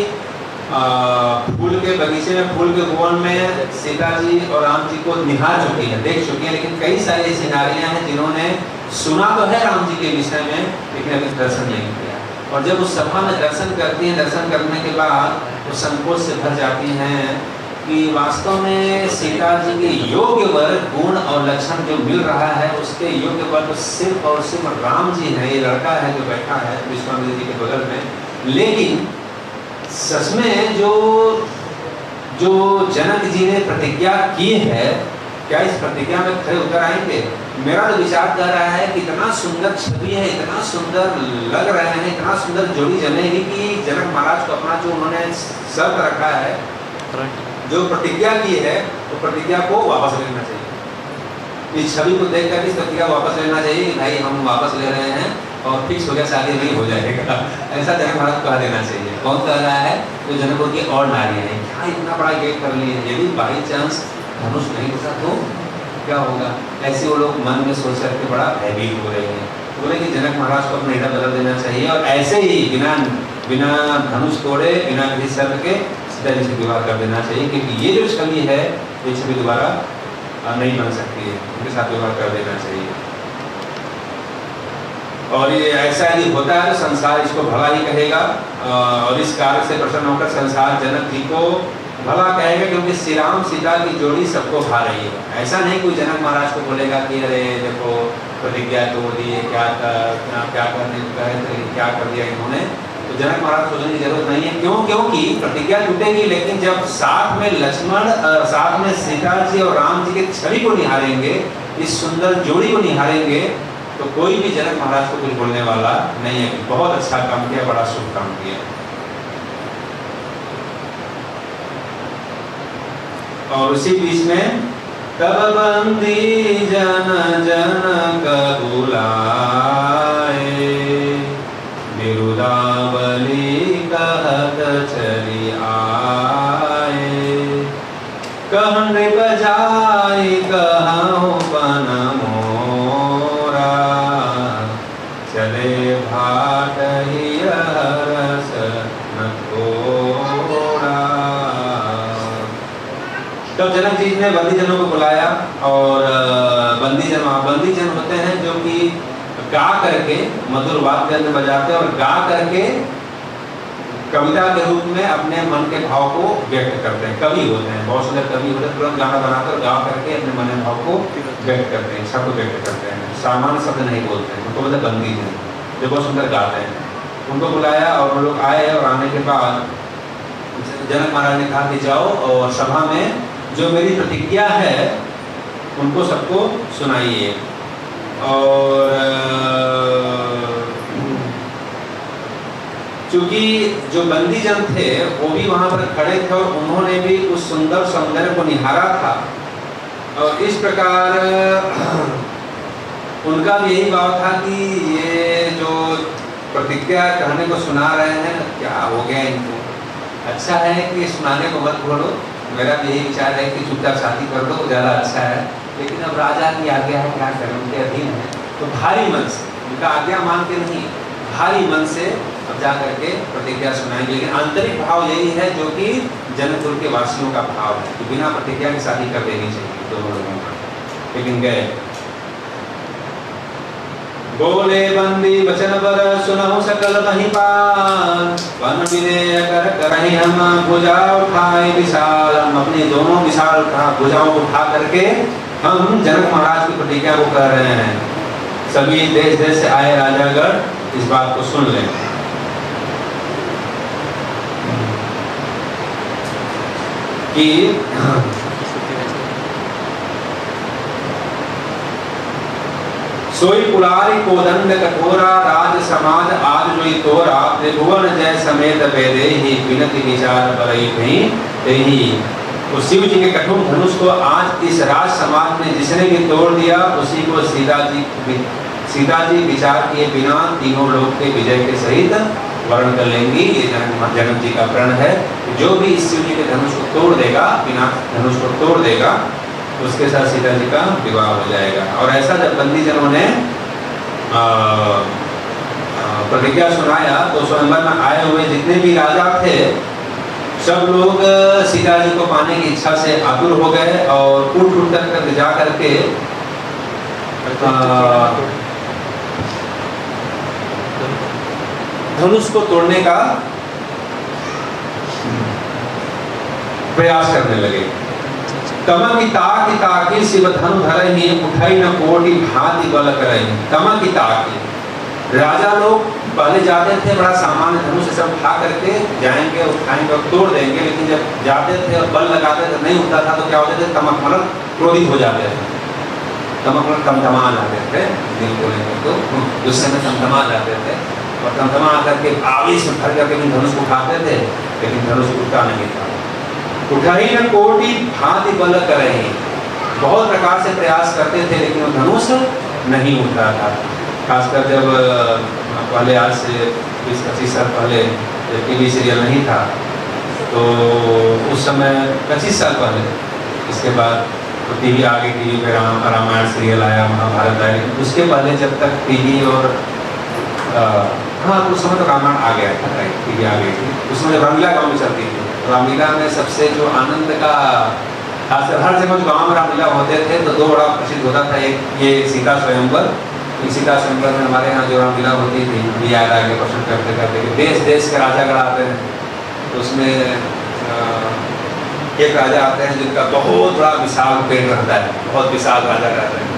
फूल के बगीचे में, फूल के भुवन में सीता जी और राम जी को निहार चुकी हैं, देख चुकी हैं। लेकिन कई सारी ऐसी नारियां हैं जिन्होंने सुना तो है राम जी के विषय में, लेकिन अभी दर्शन नहीं किया। और जब उस सभा में दर्शन करती हैं, दर्शन करने के बाद वो संकोच से भर जाती हैं कि वास्तव में सीता जी के योग्य वर गुण और लक्षण जो मिल रहा है, उसके योग्य वर तो सिर्फ और सिर्फ राम जी है। ये लड़का है जो बैठा है विश्वामित्र जी के बगल में। लेकिन सच में जो जनक जी ने प्रतिज्ञा की है, क्या इस प्रतिज्ञा में खरे उतर आएंगे? मेरा तो विचार कर रहा है कि इतना सुंदर छवि है, इतना सुंदर लग रहे हैं, इतना सुंदर जोड़ी जमेगी कि जनक महाराज को अपना जो उन्होंने शर्त रखा है, जो प्रतिज्ञा की है, तो प्रतिज्ञा को वापस लेना चाहिए। इस छवि को देख कर इस प्रतिज्ञा वापस लेना चाहिए कि भाई हम वापस ले रहे हैं और फिक्स हो गया, शादी नहीं हो जाएगा। ऐसा जनक महाराज को कह देना चाहिए। कौन कह रहा है? तो जनकों की और नारियाँ हैं, क्या इतना बड़ा गेट कर लिए, यदि बाई चांस धनुष नहीं होता तो क्या होगा? ऐसे वो लोग मन में सोच करके बड़ा भयभीत हो रहे हैं। बोले कि जनक महाराज को अपना हृदय बदल देना चाहिए और ऐसे ही बिना धनुष तोड़े, बिना किसी शर्त के सीता जी से विवाह कर देना चाहिए, क्योंकि ये जो छवि है ये छवि दोबारा नहीं बन सकती है, उनके साथ विवाह कर देना चाहिए। और ये ऐसा यदि होता है तो संसार इसको भला ही कहेगा और इस कार्य से प्रसन्न होकर संसार जनक जी को भला कहेगा, क्योंकि श्री राम सीता की जोड़ी सबको भा रही है। ऐसा नहीं कोई जनक महाराज को बोलेगा कि अरे देखो प्रतिज्ञा तोड़ दी, क्या करने कहे थे, क्या कर दिया इन्होंने। तो जनक महाराज सोचने की जरूरत नहीं है। क्यों? क्योंकि प्रतिज्ञा टूटेगी, लेकिन जब साथ में लक्ष्मण साथ में सीता जी और राम जी के छवि को निहारेंगे, इस सुंदर जोड़ी को निहारेंगे, तो कोई भी जनक महाराज को कुछ बोलने वाला नहीं है कि बहुत अच्छा काम किया, बड़ा शुभ काम किया। और उसी बीच में तब बंदी जन जनक बुलाए, बिरुदावली कहत चली आए, कहन बजाई कहूँ बन मोरा, चले भाट ही रस न थोड़ा। तब जनक जी ने बंदी जनों को बुलाया और बंदी जन होते हैं जो कि गा करके मधुर वाद्य यंत्र बजाते हैं और गा करके कविता के रूप में अपने मन के भाव को व्यक्त करते हैं। कवि होते हैं, बहुत सुंदर कवि होते हैं, तुरंत गाना बनाकर गा करके अपने मन के भाव को व्यक्त करते हैं, शब्द व्यक्त करते हैं, सामान्य शब्द नहीं बोलते हैं। उनको मतलब बंदी जन जो बहुत सुंदर गाते हैं। उनको बुलाया और वो लोग आए और आने के बाद जनक महाराज ने कहा कि जाओ और सभा में जो मेरी प्रतिज्ञा है उनको सबको सुनाइए। और चूंकि जो बंदी जन थे वो भी वहां पर खड़े थे और उन्होंने भी उस सुंदर सौंदर्य को निहारा था और इस प्रकार उनका भी यही भाव था कि ये जो प्रतिज्ञा कहने को सुना रहे हैं क्या हो गया इनको, अच्छा है कि सुनाने को मत बोलो। मेरा भी यही विचार है कि चुपचाप शादी कर दो, ज़्यादा अच्छा है। लेकिन अब राजा की आज्ञा है, क्या करें, उनके अधीन है। तो भारी मन से, उनका आज्ञा मान के नहीं, भारी मन से अब जा करके प्रतिज्ञा सुनाएंगे। लेकिन आंतरिक भाव यही है जो कि जनकपुर के वासियों का भाव है कि बिना प्रतिज्ञा की शादी कर देनी चाहिए दोनों लोगों का। लेकिन गए बोले बंदी वचन पर सुनहु सकल महिपाल, वन विनय कर करहि हम भुजा उठाए विशाल। हम अपनी दोनों विशाल भुजाओं को उठा करके हम जनक महाराज की प्रतिज्ञा को कर रहे हैं। सभी देश देश से आए राजागण इस बात को सुन लें कि सोई पुरारी कोदंड कठोरा, राज समाज आज जोई तोरा। त्रिभुवन जय समेत वेदे ही विनति विचार बरई भई तेहि। उस शिव जी के कठोर धनुष को आज इस राज समाज में जिसने भी तोड़ दिया उसी को सीता जी विचार किए बिना तीनों लोक के विजय के सहित वर्ण कर लेंगी। ये जनक जी का प्रण है। जो भी इस शिव जी के धनुष को तोड़ देगा, बिना धनुष को तोड़ देगा, उसके साथ सीता जी का विवाह हो जाएगा। और ऐसा जब बंदी जनों ने प्रतिज्ञा सुनाया तो स्वयंवर में आए हुए जितने भी राजा थे सब लोग सीता जी को पाने की इच्छा से आतुर हो गए और उठ कर जा करके धनुष को तोड़ने का प्रयास करने लगे। तम की ताकी शिव धनु धरहि, उठई न कोटि भांति बल करहि। तम की ताकी, राजा लोग पहले जाते थे बड़ा सामान्य धनुष से सब उठा करके जाएंगे, उठाएंगे और तोड़ देंगे। लेकिन जब जाते थे और बल लगाते थे नहीं उठता था तो क्या होते थे, तमक मतलब क्रोधित हो जाते थे। तमक मतलब तमतमा जाते थे, दिल को लेकर तो गुस्से में तमतमा जाते थे और तमतमा करके आवेश में भर करके धनुष उठाते थे, लेकिन धनुष उठता नहीं था। उठई न कोटि भांति बल करहि, बहुत प्रकार से प्रयास करते थे, लेकिन वो धनुष नहीं उठता था। खासकर जब पहले आज से 20-25 साल पहले जब टीवी सीरियल नहीं था, तो उस समय 25 साल पहले, इसके बाद तो टीवी आ गई, टीवी पे रामायण सीरियल आया, महाभारत आया, लेकिन उसके पहले जब तक टीवी और हाँ उस समय तो रामायण आ गया था, टीवी आ गई थी। उस समय रामलीला गाँव में चलती थी। रामलीला में सबसे जो आनंद का, खासकर हर जगह जो गाँव में रामलीला होते थे तो दो बड़ा प्रसिद्ध होता था। एक ये सीता स्वयंवर, सीता स्वयंवर में हमारे यहाँ जो रामलीला होती थी, भी याद आगे प्रश्न करते करते देश देश के राजागण आते हैं। तो उसमें एक राजा आते हैं जिनका बहुत बड़ा विशाल पेट रहता है, बहुत विशाल राजा रहते हैं,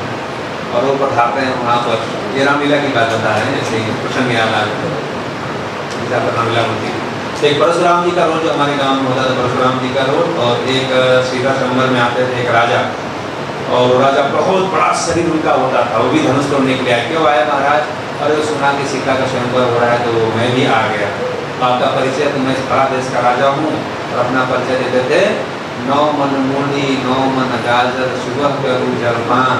और वो पढ़ाते हैं वहाँ पर। ये रामलीला की बात बता रहे हैं, जैसे प्रसंग याद आ गया, रामलीला होती है। तो एक परशुराम जी का रोल जो हमारे गांव में होता था, परशुराम जी का रोल, और एक सीता स्वयंवर में आते थे एक राजा, और वो राजा बहुत बड़ा शरीर उनका होता था, वो भी धनुष तोड़ने के लिए आया। क्यों आया महाराज? अरे सुना कि सीता का स्वयंवर हो रहा है तो मैं भी आ गया। आपका परिचय, तो मैं इस बड़ा देश का राजा हूँ, और अपना परिचय देते थे। 9 मन मूली 9 मन गाजर सुबह करूँ जलपान,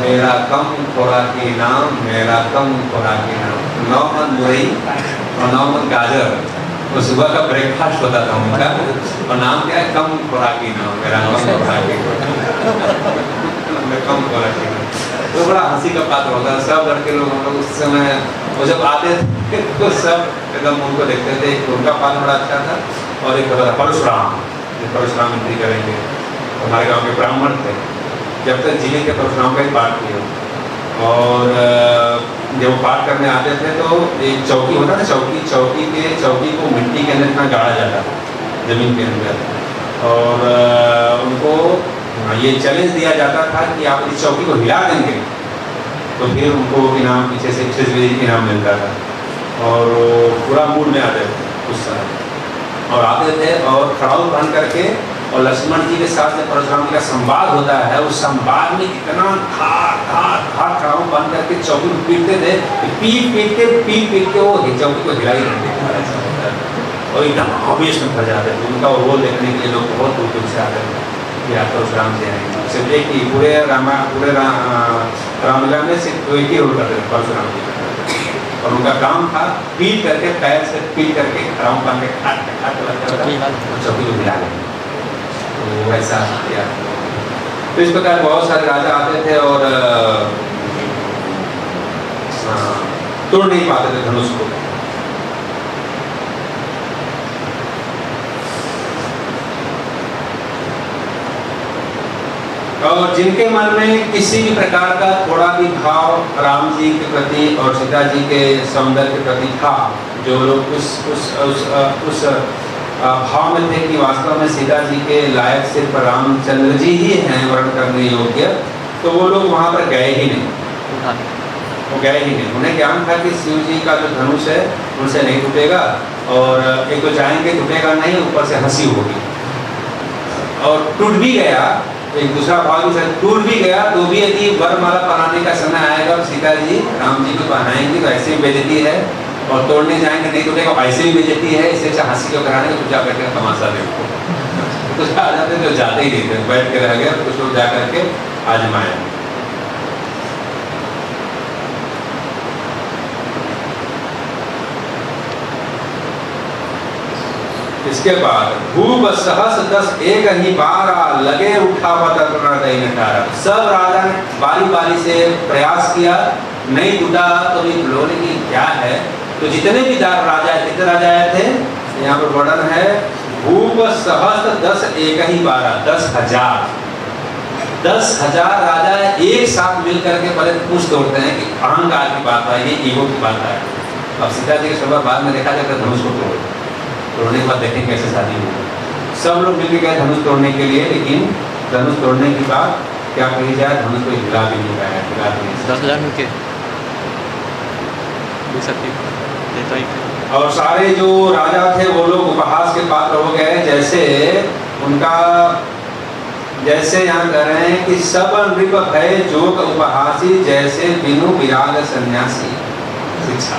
मेरा कम खुराकी नाम, मेरा कम खुराकी नाम। 9 मन मूली और 9 मन गाजर, वो सुबह का ब्रेकफास्ट होता था उनका, और नाम क्या है? कम खुराकी नाम, मेरा कम खुराकी कम खुराकी नाम। तो बड़ा हंसी का पात्र होता है। सब लड़के लोग हम लोग उस समय वो जब आते थे तो सब एकदम उनको देखते थे। उनका पात्र बड़ा अच्छा था, और एक होता था परशुराम, परशुराम एंट्री करेंगे। हमारे गांव के ब्राह्मण थे, जब तक जिले के परशुराम का ही पाठ किया, और जब वो पाठ करने आते थे तो एक चौकी होता था, चौकी को मिट्टी के अंदर इतना गाड़ा जाता था, जमीन के अंदर, और उनको ये चैलेंज दिया जाता था कि आप इस चौकी को हिला देंगे तो फिर उनको इनाम, पीछे से विशेष इनाम मिलता था। और पूरा मूड में आते थे उस समय, और आते थे और खड़ाऊ बन करके, और लक्ष्मण जी के साथ जब परशुराम जी का संवाद होता है, उस संवाद में इतना घाट खड़ाऊ बन करके चौकी को पीटते थे, पीट के वो चौकी को हिला ही करते थे, और एकदम आवेश में भर जाते थे। उनका रोल देखने के लिए लोग बहुत दूर दूर से आते थे कि आप परशुराम से आएंगे। सिर्फ एक ही पूरे रामलीला में सिर्फ एक ही रोल करते थे, परशुराम जी, और उनका काम था पीट करके, पैर से पीट करके खड़ाऊ बन के चौकी को हिला लेंगे। तो ऐसा किया। तो इस प्रकार बहुत सारे राजा आते थे और तोड़ नहीं पाते थे धनुष को। और जिनके मन में किसी भी प्रकार का थोड़ा भी भाव राम जी के प्रति और सीता जी के सौंदर्य के प्रति था, जो लोग उस भाव में थे कि वास्तव में सीता जी के लायक सिर्फ रामचंद्र जी ही हैं वर्ण करने योग्य, तो वो लोग वहाँ पर गए ही नहीं, वो गए ही नहीं। उन्हें ज्ञान था कि शिव जी का जो धनुष है उनसे नहीं टूटेगा, और एक तो जाएंगे टूटेगा नहीं, ऊपर से हंसी होगी। और टूट भी गया, एक दूसरा भाव भी टूट भी गया, तो भी यदि वरमाला पहनाने का समय आएगा और सीता जी राम जी को पहनाएंगे तो ऐसे भी बेइज्जती है, और तोड़ने जाएंगे नहीं टूटेगा, ऐसे भी बेइज्जती है। इससे अच्छा हंसी को कराने को जा करके तमाशा देखो। कुछ आ जाते तो जाते ही नहीं थे, बैठ के रह गए, कुछ लोग जा करके आजमाए। इसके बाद भूप सहस 10 एक ही बारा, लगे उठा नटारा। सब राजा ने बारी बारी से प्रयास किया, नहीं टूटा, तो भी बोले कि क्या है। तो जितने भी राजा, कितने राजा आए थे, यहाँ पर वर्णन है, भूप सहस्त्र 10 एक ही बारा, 10,000 राजा एक साथ मिल करके पहले पूछ तोड़ते हैं कि अहंकार की बात है, ये ईगो की बात है। अब सीता जी के स्वभाव बाद में देखा जाता है धनुष को तोड़ने के बाद देखें कैसे शादी हुई। सब लोग मिल गए धनुष तोड़ने के लिए, लेकिन धनुष तोड़ने की बात क्या कही जाए, धनुष को हिला भी नहीं पाया, हिला भी नहीं। 10,000 मिल के और सारे जो राजा थे वो लोग उपहास के पात्र हो गए, जैसे उनका, जैसे यहाँ कह रहे हैं कि सब नृप भय जोग उपहासी, जैसे बिनु विराग सन्यासी। शिक्षा,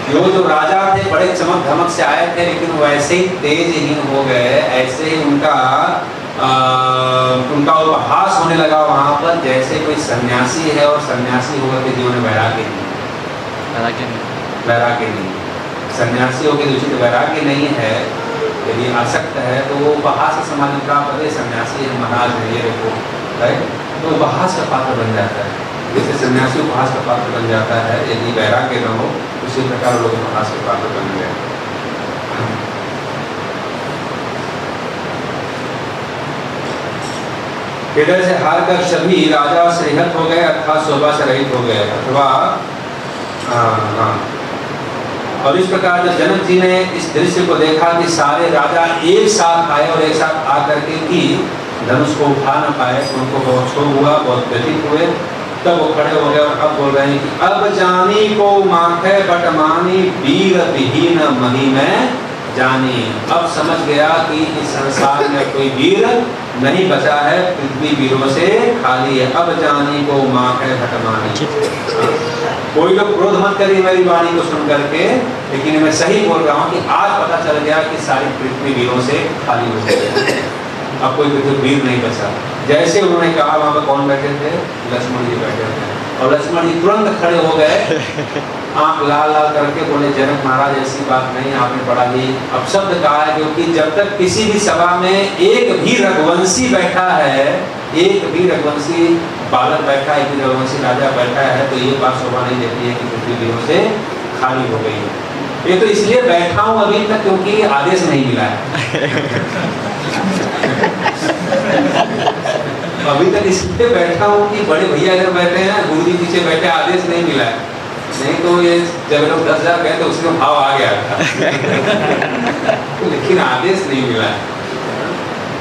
जो राजा थे बड़े चमक धमक से आए थे, लेकिन वो ऐसे ही तेजहीन हो गए, ऐसे ही उनका उनका उपहास होने लगा वहाँ पर, जैसे कोई सन्यासी है और सन्यासी होकर के जीवन में वैराग्य नहीं, सन्यासी होकर उचित वैराग्य नहीं है, यदि आसक्त है तो वो उपहास के समान प्राप्त करे, सन्यासी है महाराज है ये देखो, राइट, तो उपहास का पात्र बन जाता है। जैसे सन्यासी उपहास का पात्र बन जाता है, यदि वैराग्य न हो उसी प्रकार लोग उपहास के पात्र बन गए। हृदय से हार कर सभी राजा श्रीहत हो गए अर्थात शोभा से रहित हो गए, अथवा और इस प्रकार जब जनक जी ने इस दृश्य को देखा कि सारे राजा एक साथ आए और एक साथ आकर के भी धनुष को उठा न पाए, उनको बहुत क्षोभ हुआ, बहुत व्यथित हुए, तब वो खड़े हो गए और अब बोल रहे हैं कि अब जानी को माथे बटमानी वीर विहीन मही में जानी। अब समझ गया कि इस संसार में कोई वीर नहीं बचा है, पृथ्वी वीरों से खाली है। अब जानी को माथे बटमानी। कोई लोग क्रोध मत करिए मेरी वाणी को सुन करके, लेकिन मैं सही बोल रहा हूँ कि आज पता चल गया कि सारी पृथ्वी वीरों से खाली हो गई, अब कोई वीर नहीं बचा। जैसे उन्होंने कहा, वहां पर कौन बैठे थे? लक्ष्मण जी बैठे थे, और लक्ष्मण जी तुरंत खड़े हो गए, आंख लाल लाल करके बोले, जनक महाराज ऐसी बात नहीं, आपने बड़ा ही अपशब्द कहा है, क्योंकि जब तक किसी भी सभा में एक भी रघुवंशी बैठा है, एक भी रघुवंशी बालक बैठा है, एक भी रघुवंशी राजा बैठा है, तो ये बात शोभा नहीं देती है कि पृथ्वी वीरों से खाली हो गई है। ये तो इसलिए बैठा हूं अभी तक क्योंकि आदेश नहीं मिला है। अभी तक इसलिए बैठा हूँ कि बड़े भैया अगर बैठे हैं, गुरु जी पीछे बैठे, आदेश नहीं मिला है, नहीं तो ये जब लोग 10,000 गए तो उसमें भाव आ गया था। लेकिन आदेश नहीं मिला है।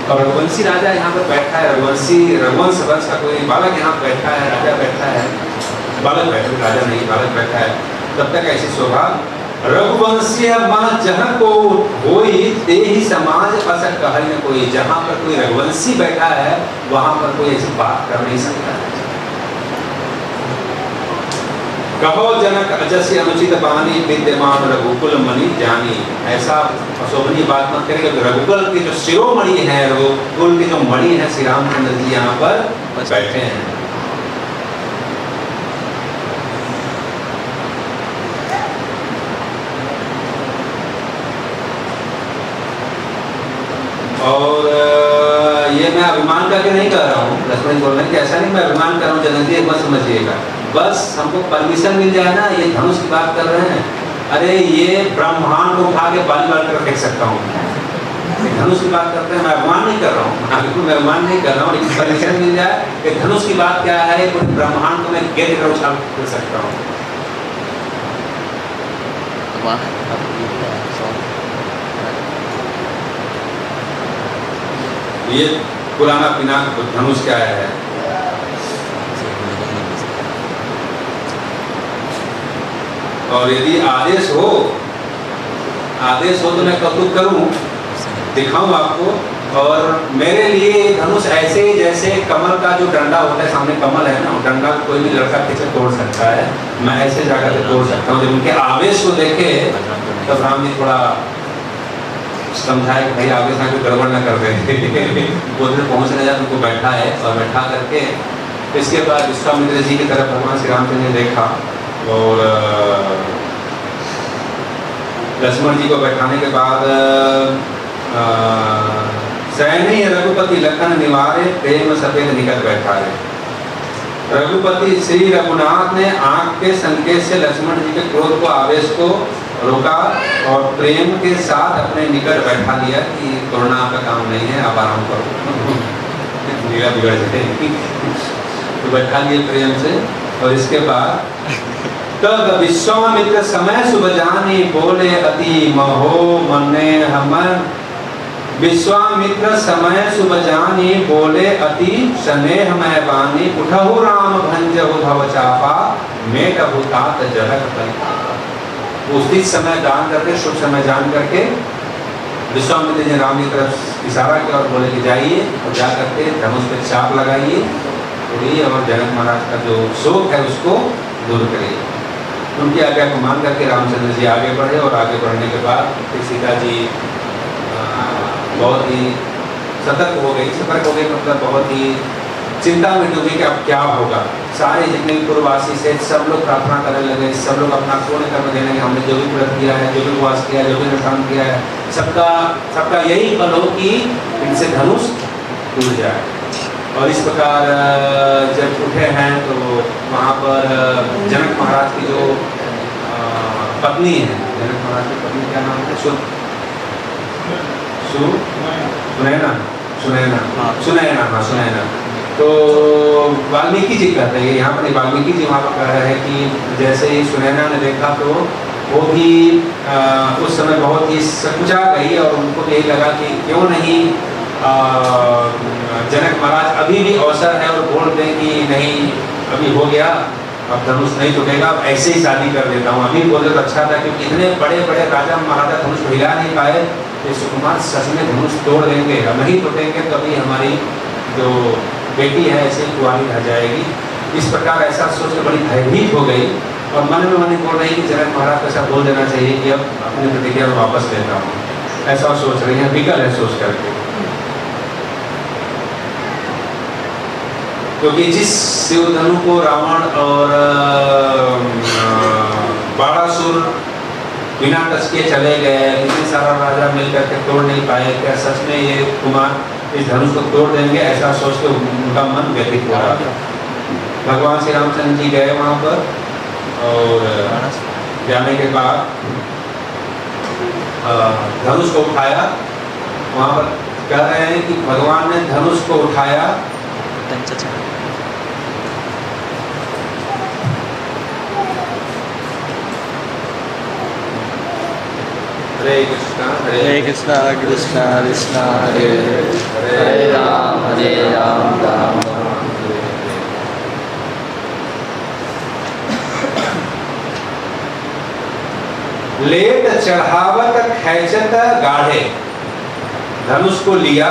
और रघुवंशी राजा यहाँ पर बैठा है, रघुवंश वंश का कोई बालक यहाँ बैठा है, राजा बैठा है, बालक बैठा है, राजा नहीं बालक बैठा है, तब तक ऐसी शोभा। रघुवंशी मन जहाँ को होई ते ही समाज असक कहल में कोई, जहाँ पर कोई रघुवंशी बैठा है वहां पर कोई ऐसी बात कर नहीं सकता। कहो जनक अजस्य अनुचित बानी विद्यमान रघुकुल मणि जानी। ऐसा अशोभनीय बात मत करें, क्योंकि रघुकुल की जो शिरोमणि है, रघुकुल की जो मणि है, श्री रामचंद्र जी यहाँ पर बैठे हैं। और ये मैं अभिमान करके नहीं कर रहा हूँ, लक्ष्मण बोल रहे हैं कि ऐसा नहीं मैं अभिमान कर रहा हूँ, जनक जी एक बार समझिएगा, बस हमको परमिशन मिल जाए ना, ये धनुष की बात कर रहे हैं, अरे ये ब्रह्मांड को उठा के बाली बाल कर फेंक सकता हूँ, धनुष की बात करते हैं, मैं अभिमान नहीं कर रहा हूँ, बिल्कुल मैं अभिमान नहीं कर रहा हूँ, लेकिन परमिशन मिल जाए कि धनुष की बात क्या है, पूरे ब्रह्मांड को मैं गेट कर उछाल कर सकता हूँ। ये पुराना पिनाक धनुष क्या है? और यदि आदेश हो तो मैं कौतुक करूं, दिखाऊं आपको। और मेरे लिए धनुष ऐसे जैसे कमल का जो डंडा होता है, सामने कमल है ना, डंडा कोई भी लड़का पीछे तोड़ सकता है, मैं ऐसे जाकर के तोड़ सकता हूँ। जब उनके आवेश को देखे तब राम जी थोड़ा समझाए कि भाई आगे से गड़बड़ न कर रहे उधर पहुँचने जाए, उनको बैठा है और बैठा करके इसके बाद विश्वामित्र जी की तरफ भगवान श्री रामचंद्र ने देखा और लक्ष्मण जी को बैठाने के बाद सैनी रघुपति लखन निवारे प्रेम सफेद निकट बैठा है। रघुपति श्री रघुनाथ ने आंख के संकेत से लक्ष्मण जी के क्रोध को, आवेश को रोका और प्रेम के साथ अपने निकट बैठा लिया कि कोरोना का काम नहीं है, आप आराम करो, लीला बिगड़ जाएगी। तो बैठा लिए प्रेम से। और इसके बाद तब विश्वामित्र समय शुभ जानी बोले अति महो मने हमन। विश्वामित्र समय शुभ जानी बोले अति स्नेह मैं बानी। उठहु राम भंजहु भव चापा मेटहु तात जरक परितापा। उसी समय दान करके, शुभ समय जान करके विश्वामित्र जी राम की तरफ इशारा किया और बोले कि जाइए और जा करके धनुष पे चाप लगाइए और जनक महाराज का जो शोक है उसको दूर करिए। उनकी आज्ञा को मान करके रामचंद्र जी आगे बढ़े और आगे बढ़ने के बाद फिर सीता जी बहुत ही सतर्क हो गई। सतर्क हो गई मतलब बहुत ही चिंता में डूबी कि अब क्या होगा। सारे जितने भी पूर्ववासी से सब लोग प्रार्थना करने लगे, सब लोग अपना पूर्ण कर्म देने लगे, हमने जो भी व्रत किया है, जो भी उपवास किया है, जो भी अनुष्ठान किया है, सबका यही फल हो कि इनसे धनुष टूट जाए। और इस प्रकार जब उठे हैं तो वहाँ पर जनक महाराज की जो पत्नी है, जनक महाराज की पत्नी क्या नाम है? सुनैना। तो वाल्मीकि जी कहते हैं, यहाँ पर वाल्मीकि जी वहाँ पर कह रहे हैं कि जैसे ही सुनैना ने देखा तो वो भी उस समय बहुत ही सकुचा गई और उनको यही लगा कि क्यों नहीं जनक महाराज अभी भी अवसर है और बोल दें कि नहीं अभी हो गया, अब धनुष नहीं टूटेगा, ऐसे ही शादी कर देता हूँ। अभी बोले तो अच्छा था क्योंकि इतने बड़े बड़े राजा महाराजा धनुष हिला नहीं पाए, तो सुकुमार सच में धनुष तोड़ देंगे, अब नहीं टूटेंगे तो अभी हमारी जो बेटी है ऐसे ही कुंवारी रह जाएगी। इस प्रकार ऐसा सोच के बड़ी भयभीत हो गई और मन में मन बोल रही कि जनक महाराज को ऐसा बोल देना चाहिए कि अब अपनी प्रतिज्ञा में वापस लेता हूँ, ऐसा सोच रही है, विकल है सोच करके। क्योंकि जिस शिवधनु को रावण और बाणासुर बिना टच के चले गए, इतने सारा राजा मिलकर के तोड़ नहीं पाए, क्या सच में ये कुमार इस धनुष को तोड़ देंगे? ऐसा सोच के उनका मन व्यथित हो रहा था। भगवान श्री रामचंद्र जी गए वहाँ पर और जाने के बाद धनुष को उठाया। वहाँ पर कह रहे हैं कि भगवान ने धनुष को उठाया, हरे कृष्णा कृष्णा कृष्णा हरे हरे राम राम राम। लेट चढ़ावत खैचत गाढ़े, धनुष को लिया,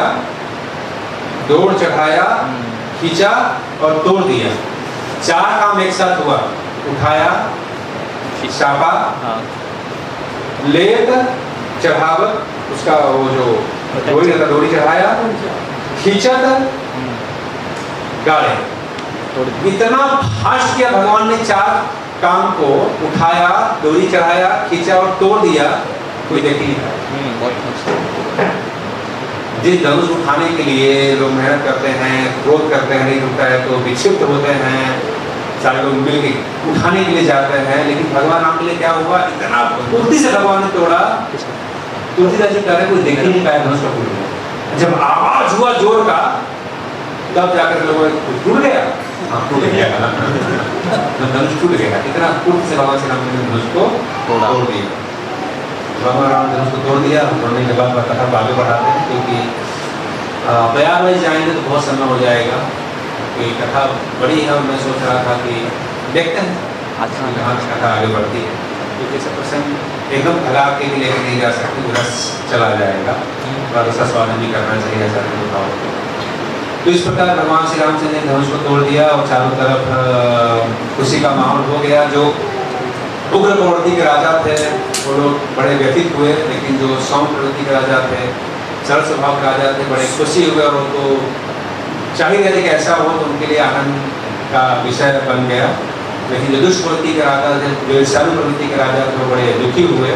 दौड़ चढ़ाया, खींचा और तोड़ दिया। चार काम एक साथ हुआ, उठाया, चापा, लेट चढ़ावत, उसका वो जो डोरी रहता डोरी चढ़ाया, खींचत, गाड़े। इतना फास्ट किया भगवान ने, चार काम को उठाया, डोरी चढ़ाया, खींचा और तोड़ दिया, कोई देख नहीं था। जिस धनुष उठाने के लिए लोग मेहनत करते हैं, क्रोध करते हैं, नहीं उठता है तो विक्षिप्त होते हैं, सारे लोग मिल के उठाने के लिए जाते हैं, लेकिन भगवान राम के लिए क्या हुआ, इतना फुर्ती से भगवान ने तोड़ा, तुलसीदास जी कह रहे कोई देख ही नहीं पाया धनुष का टूट गया। जब आवाज हुआ जोर का तब जाकर लोगों टूट गया, टूट गया धनुष टूट गया। इतना फुर्ती से भगवान श्री राम ने धनुष को तोड़ दिया। भगवान राम धनुष को तोड़ दिया। तोड़ने के बाद कथा आगे बढ़ाते हैं क्योंकि बयान में जाएंगे तो बहुत समय हो जाएगा, क्योंकि कथा बड़ी है और मैं सोच रहा था कि देखते हैं आज कथा आगे बढ़ती है, क्योंकि सब प्रसंग एकदम भगा के भी लेकर नहीं जा सकते, पूरा चला जाएगा और उसका स्वागत भी करना चाहिए ऐसा बताओ। तो इस प्रकार भगवान श्री रामचंद्र ने धनुष को तोड़ दिया और चारों तरफ खुशी का माहौल हो गया। जो उग्र प्रवृत्ति के राजा थे वो लोग बड़े व्यथित हुए, लेकिन जो सौम्य प्रवृत्ति के राजा थे, सरल स्वभाव के राजा थे, बड़े खुशी हुए और उनको चाहिए थे कि ऐसा हो तो उनके लिए आनंद का विषय बन गया। लेकिन जो दुष्ट प्रवृत्ति के राजा थे, जो ईर्ष्यालु प्रवृत्ति के राजा थे, वो बड़े दुखी हुए।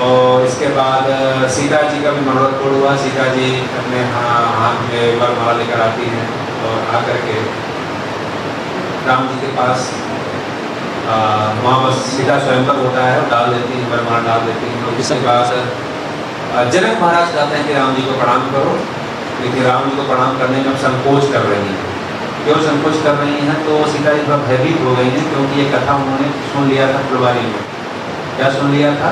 और इसके बाद सीता जी का भी मनोरथ पूर्ण हुआ। सीता जी अपने हाथ में वरमाला लेकर आती हैं और आकर के राम जी के पास वहाँ पर सीता स्वयंवर होता है और डाल देती है, वरमाला डाल देती है। इसके बाद जनक महाराज कहते हैं कि राम जी को प्रणाम करो, लेकिन राम जी को प्रणाम करने में संकोच कर रही हैं। क्यों संकोच कर रही हैं? तो सीता जी थोड़ा भयभीत हो गई हैं, क्योंकि ये कथा उन्होंने सुन लिया था फुलवारी में। क्या सुन लिया था?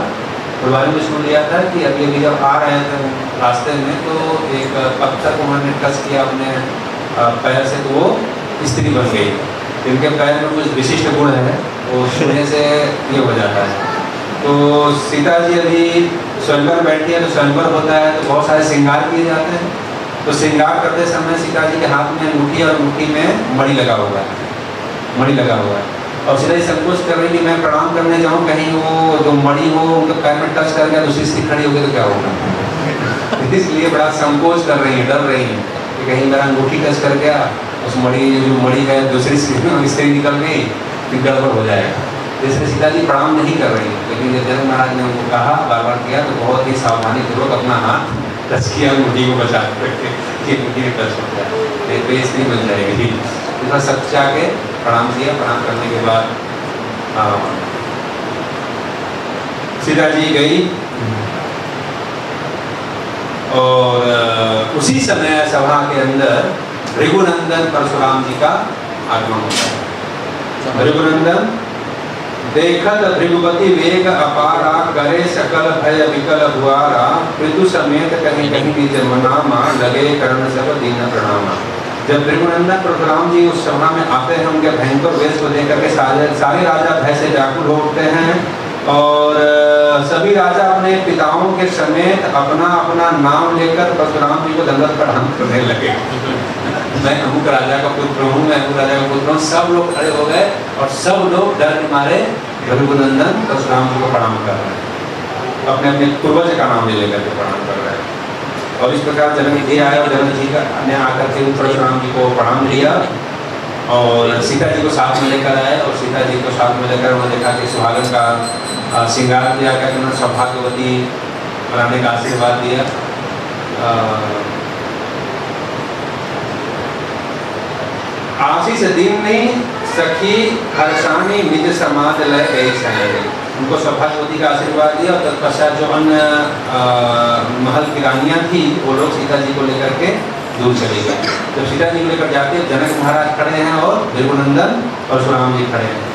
फुलवारी में सुन लिया था कि अभी अभी जब आ रहे थे रास्ते में तो एक पत्थर को उन्होंने टच किया अपने पैर से, तो वो स्त्री बन गई। जिनके पैर में कुछ विशिष्ट गुण है वो छूने से ये हो जाता है। तो सीता जी अभी स्वयंवर बैठती है, तो स्वयंवर होता है तो बहुत सारे श्रृंगार किए जाते हैं। तो श्रृंगार करते समय सीता जी के हाथ में अंगूठी और अंगूठी में मणि लगा हुआ है, मणि लगा हुआ है। और सीता जी संकोच कर रही कि मैं प्रणाम करने जाऊँ, कहीं वो जो मणि हो उनके पैर में टच कर गया, दूसरी स्त्री खड़ी हो गई तो क्या होगा। इसलिए बड़ा संकोच कर रही है, डर रही है कि कहीं मेरा अंगूठी टच कर गया, उस मणि का दूसरी स्त्री निकल गई, फिर गड़बड़ हो जाएगा। जैसे सीता जी प्रणाम नहीं कर रही, लेकिन जब जनक महाराज ने उनको कहा, बार बार किया, तो बहुत ही सावधानी पूर्वक अपना हाथ टच किया अंगूठी को बचा करके कि अंगूठी में टच हो जाए, नहीं तो ये स्त्री बन जाएगी। इतना सब जाके प्रणाम किया। प्रणाम करने के बाद सीता जी गई और उसी समय सभा के अंदर भृगुनंदन परशुराम जी का आगमन होता है। भृगुनंदन देखत भृगुपति वेग अपारा, करे सकल भय विकल हुआरा, ऋतु समेत कहीं कहीं निज मनामा, लगे कर्ण सब दीन प्रणामा। जब भृगुनंदन परशुराम जी उस सभा में आते हैं, उनके भयंकर वेश को देख करके सारे राजा भय से व्याकुल हो उठते हैं और सभी राजा अपने पिताओं के समेत अपना अपना नाम लेकर परशुराम जी को दंडवत प्रणाम करने लगे। मैं अमुक राजा का पुत्र हूँ, मैं अमुक राजा का पुत्र हूँ। सब लोग खड़े हो गए और सब लोग डर के मारे भृगुनंदन परशुराम जी को प्रणाम कर रहे हैं, अपने अपने पूर्वज का नाम ले लेकर के प्रणाम कर रहे हैं। और इस प्रकार जनक जी आए और जनक जी ने आकर के परशुराम जी को प्रणाम किया और सीता जी को साथ में लेकर आए और सीता जी को साथ में लेकर उन्होंने देखा कि सुहागन का श्रृंगार किया गया, उन्होंने सौभाग्यवती बनाने का आशीर्वाद दिया। आशीष दीनी सखी हर्षानी निज समाज लय गई छाने, उनको सौभाग्यवती का आशीर्वाद दिया और तत्पश्चात जो अन्य महल की रानियां थी वो लोग सीता जी को लेकर के दूर चले गए। जब सीता जी को लेकर जाते जनक महाराज खड़े हैं और भृगुनंदन परशुराम जी खड़े हैं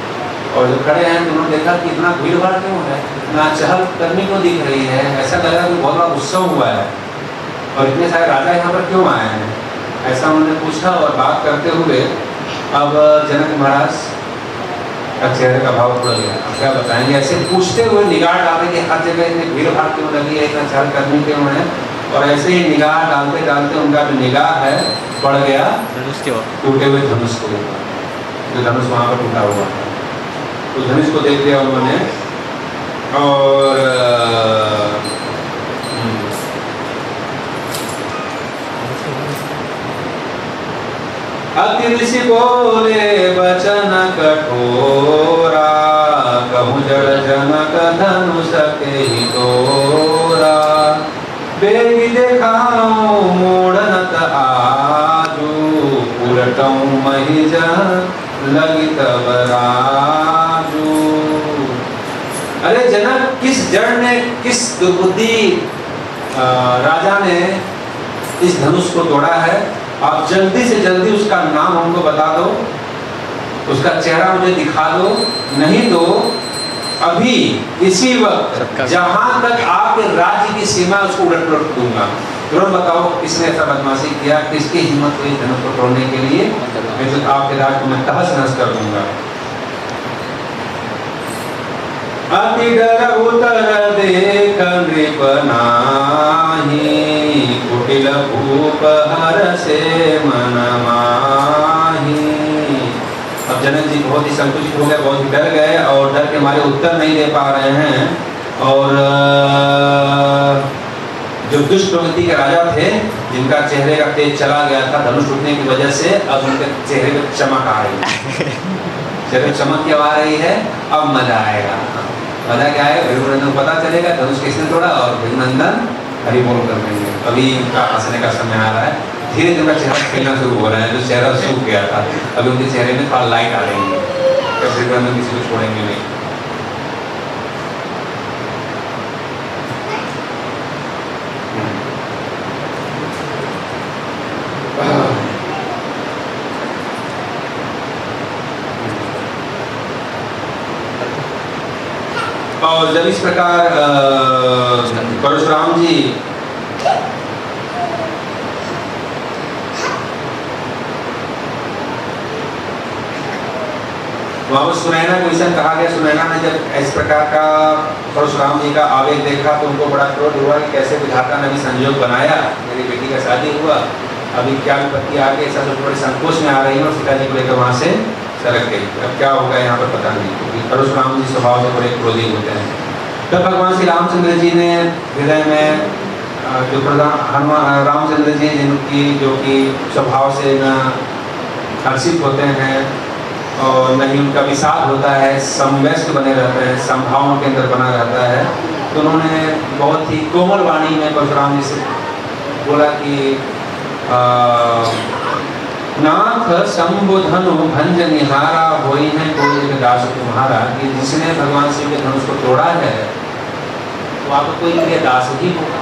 और जब खड़े हैं तो उन्होंने देखा कि इतना भीड़ भाड़ क्यों है, इतना चहल कदमी क्यों दिख रही है, ऐसा लग रहा है कि बहुत बड़ा उत्सव हुआ है और इतने सारे राजा यहाँ पर क्यों आए हैं, ऐसा उन्होंने पूछा। और बात करते हुए अब जनक महाराज का चेहरे का भाव उड़ गया। क्या बताएंगे, ऐसे पूछते हुए निगाह डाले कि हर जगह इतनी भीड़ भाड़ क्यों लगी है, इतना चहल कदमी क्यों है, और ऐसे ही निगाह डालते डालते उनका जो निगाह है पड़ गया टूटे हुए धनुष को, जो धनुष वहाँ पर टूटा हुआ है, तो धनुष को देख लिया उन्होंने और अति ऋषि बोले वचन कठोरा, कहूँ जड़ जनक धनुष के ही तोरा, बेगी देखाऊं मोड़नत आजू, उलटऊं महिज लगी तब राजू। अरे जनक, किस जड़ ने, किस दुर्बुद्धि राजा ने इस धनुष को तोड़ा है, आप जल्दी से जल्दी उसका नाम हमको बता दो, उसका चेहरा मुझे दिखा दो, नहीं तो अभी इसी वक्त जहां तक आपके राज्य की सीमा उसको उलट पलट दूंगा। तुरंत बताओ किसने ऐसा बदमाशी किया, किसकी हिम्मत हुई धनुष को तोड़ने के लिए, मैं तो आपके राज्य को मैं तहस नहस कर दूंगा। अति डर उतर देख नृप नाही, कुटिल भूप हर से मन माही। अब जनक जी बहुत ही संकुचित हो गए, बहुत ही डर गए और डर के मारे उत्तर नहीं दे पा रहे हैं। और जो दुष्ट प्रवृत्ति के राजा थे, जिनका चेहरे का तेज चला गया था धनुष टूटने की वजह से, अब उनके चेहरे पर चमक आ रही है, चेहरे पर चमक क्या आ रही है, अब मजा आएगा। मजा क्या है, भृगुनंदन को पता चलेगा धनुष किसने तोड़ा और भृगुनंदन हरि बोल कर देंगे। अभी उनका हंसने का समय आ रहा है, धीरे धीरे उनका चेहरा खिलना शुरू हो रहा है, जो चेहरा सूख गया था अभी उनके चेहरे में थोड़ा लाइट आ रही है, तो भृगुनंदन किसी को छोड़ेंगे नहीं। और जब इस प्रकार परशुराम जी वहाँ सुनैना को ऐसा कहा गया, सुनैना ने जब इस प्रकार का परशुराम जी का आवेग देखा तो उनको बड़ा क्रोध हुआ कि कैसे विधाता ने भी संयोग बनाया, मेरी बेटी का शादी हुआ, अभी क्या विपत्ति आ गई, सब बड़े संकोच में आ रही है और सीता जी को लेकर वहाँ से सरक गई। अब क्या होगा यहाँ पर पता नहीं, क्योंकि परशुराम जी स्वभाव से बड़े क्रोधी होते हैं। तब भगवान श्री रामचंद्र जी ने हृदय में जो प्रधान हनुमान रामचंद्र जी जिनकी जो कि स्वभाव से न हर्षित होते हैं और न ही उनका विषाद होता है, समव्यस्त बने रहते हैं, संभावनाओं के अंदर बना रहता है, तो उन्होंने बहुत ही कोमल वाणी में परशुराम जी से बोला कि नाथ संबोधनु भंज निहारा होई है कोई दास तुम्हारा, कि जिसने भगवान शिव के धनुष को तोड़ा है तो आपको कोई प्रिय दास ही होगा,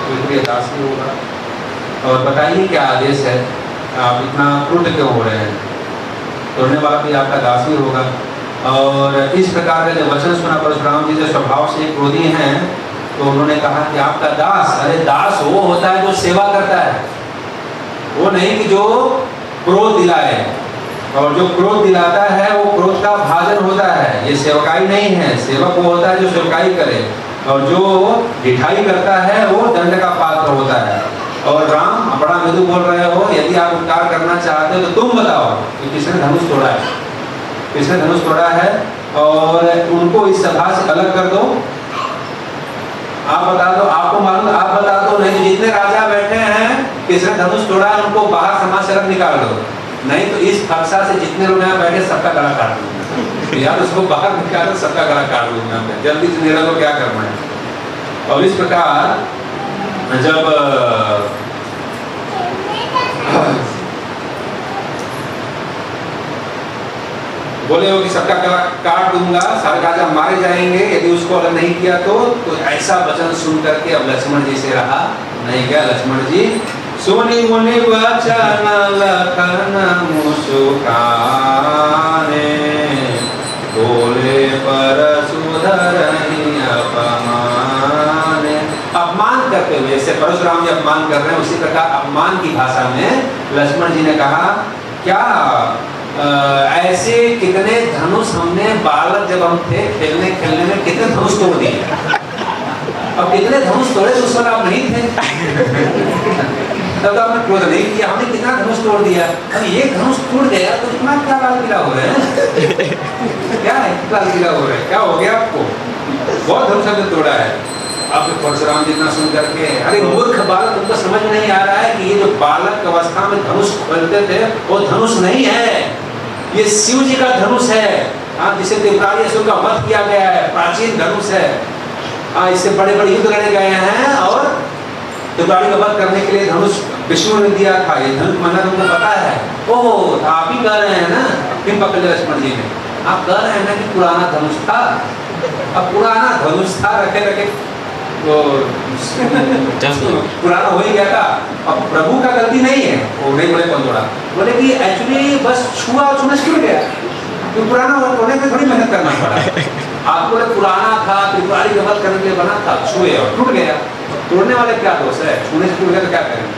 कोई प्रिय दास ही होगा। और बताइए क्या आदेश है, आप इतना क्रुद्ध क्यों हो रहे हैं, तोड़ने वाला भी आपका दास ही होगा। और इस प्रकार का जब वचन सुना परशुराम जी जो स्वभाव से क्रोधी हैं, तो उन्होंने कहा कि आपका दास, अरे दास वो होता है जो सेवा करता है, वो नहीं कि जो क्रोध दिलाए, और जो क्रोध दिलाता है वो क्रोध का भाजन होता है, ये सेवकाई नहीं है। सेवक वो होता है जो सेवकाई करे, और जो ढिठाई करता है वो दंड का पात्र होता है। और राम बड़ा मृदु बोल रहे हो, यदि आप उपकार करना चाहते हो तो तुम बताओ कि किसने धनुष तोड़ा है, किसने धनुष तोड़ा है, और उनको इस सभा से अलग कर दो। आप बता दो, आपको मालूम, आप बता दो, नहीं तो जितने राजा बैठे हैं किसने धनुष तोड़ा है उनको बाहर समाज से अलग निकाल दो, नहीं तो इस फरसा से जितने लोग यहाँ बैठे सबका गला काट दूंगा यार, उसको बाहर निकालो, सबका गला काट दूंगा मैं, जल्दी से निकलो, क्या करना है। और इस प्रकार जब बोले हो कि सबका गला काट दूंगा, सारे राजा मारे जाएंगे यदि उसको अलग नहीं किया तो ऐसा वचन सुन करके अब लक्ष्मण जी से रहा नहीं गया। लक्ष्मण जी सुनि मुनि वचन लखन मुस्काने, बोले परशुधरहि अपमाने। अपमान करते हुए, जैसे परशुराम जी अपमान कर रहे हैं उसी प्रकार अपमान की भाषा में लक्ष्मण जी ने कहा, क्या ऐसे कितने धनुष हमने बालक जब हम थे खेलने खेलने में कितने धनुष तोड़ दिए, अब कितने धनुष तोड़े तो उस वक्त आप नहीं थे तब तो आपने क्रोध नहीं किया, हमने कितना धनुष तोड़ दिया, अब ये धनुष टूट गया तो इतना क्या लाल पीला हो रहे हैं क्या है, लाल पीला हो रहे हैं, क्या हो गया आपको, बहुत धनुष हमने तोड़ा है। अब परशुराम जी इतना सुन करके, अरे मूर्ख बालक, तुमको समझ में नहीं आ रहा है कि ये जो बालक अवस्था में धनुष खोलते थे वो धनुष नहीं है, ये शिव जी का धनुष है, जिसे त्रिपुरारी असुर का वध किया गया है, प्राचीन धनुष है। इससे बड़े बड़े युद्ध लड़े गए हैं और त्रिपुरारी का वध करने के लिए धनुष विष्णु ने दिया था, ये धनुष मना तुमको पता है। ओह, आप ही कह रहे हैं ना, फिर पकड़ लिया लक्ष्मण जी ने, आप कह रहे हैं ना कि पुराना धनुष था, अब पुराना धनुष था रखे रखे तो पुराना हो ही गया था। अब प्रभु का गलती नहीं है, वो नहीं बोले कौन तोड़ा, बोले कि एक्चुअली बस छुआ और छूना छूट गया, तो पुराना होने में थोड़ी मेहनत करना पड़ा। आपको पुराना था, त्रिपुरारी का वध करने के लिए बना था, छुए और टूट गया, तोड़ने वाले क्या दोष है, छूने से टूट गया तो क्या करेंगे,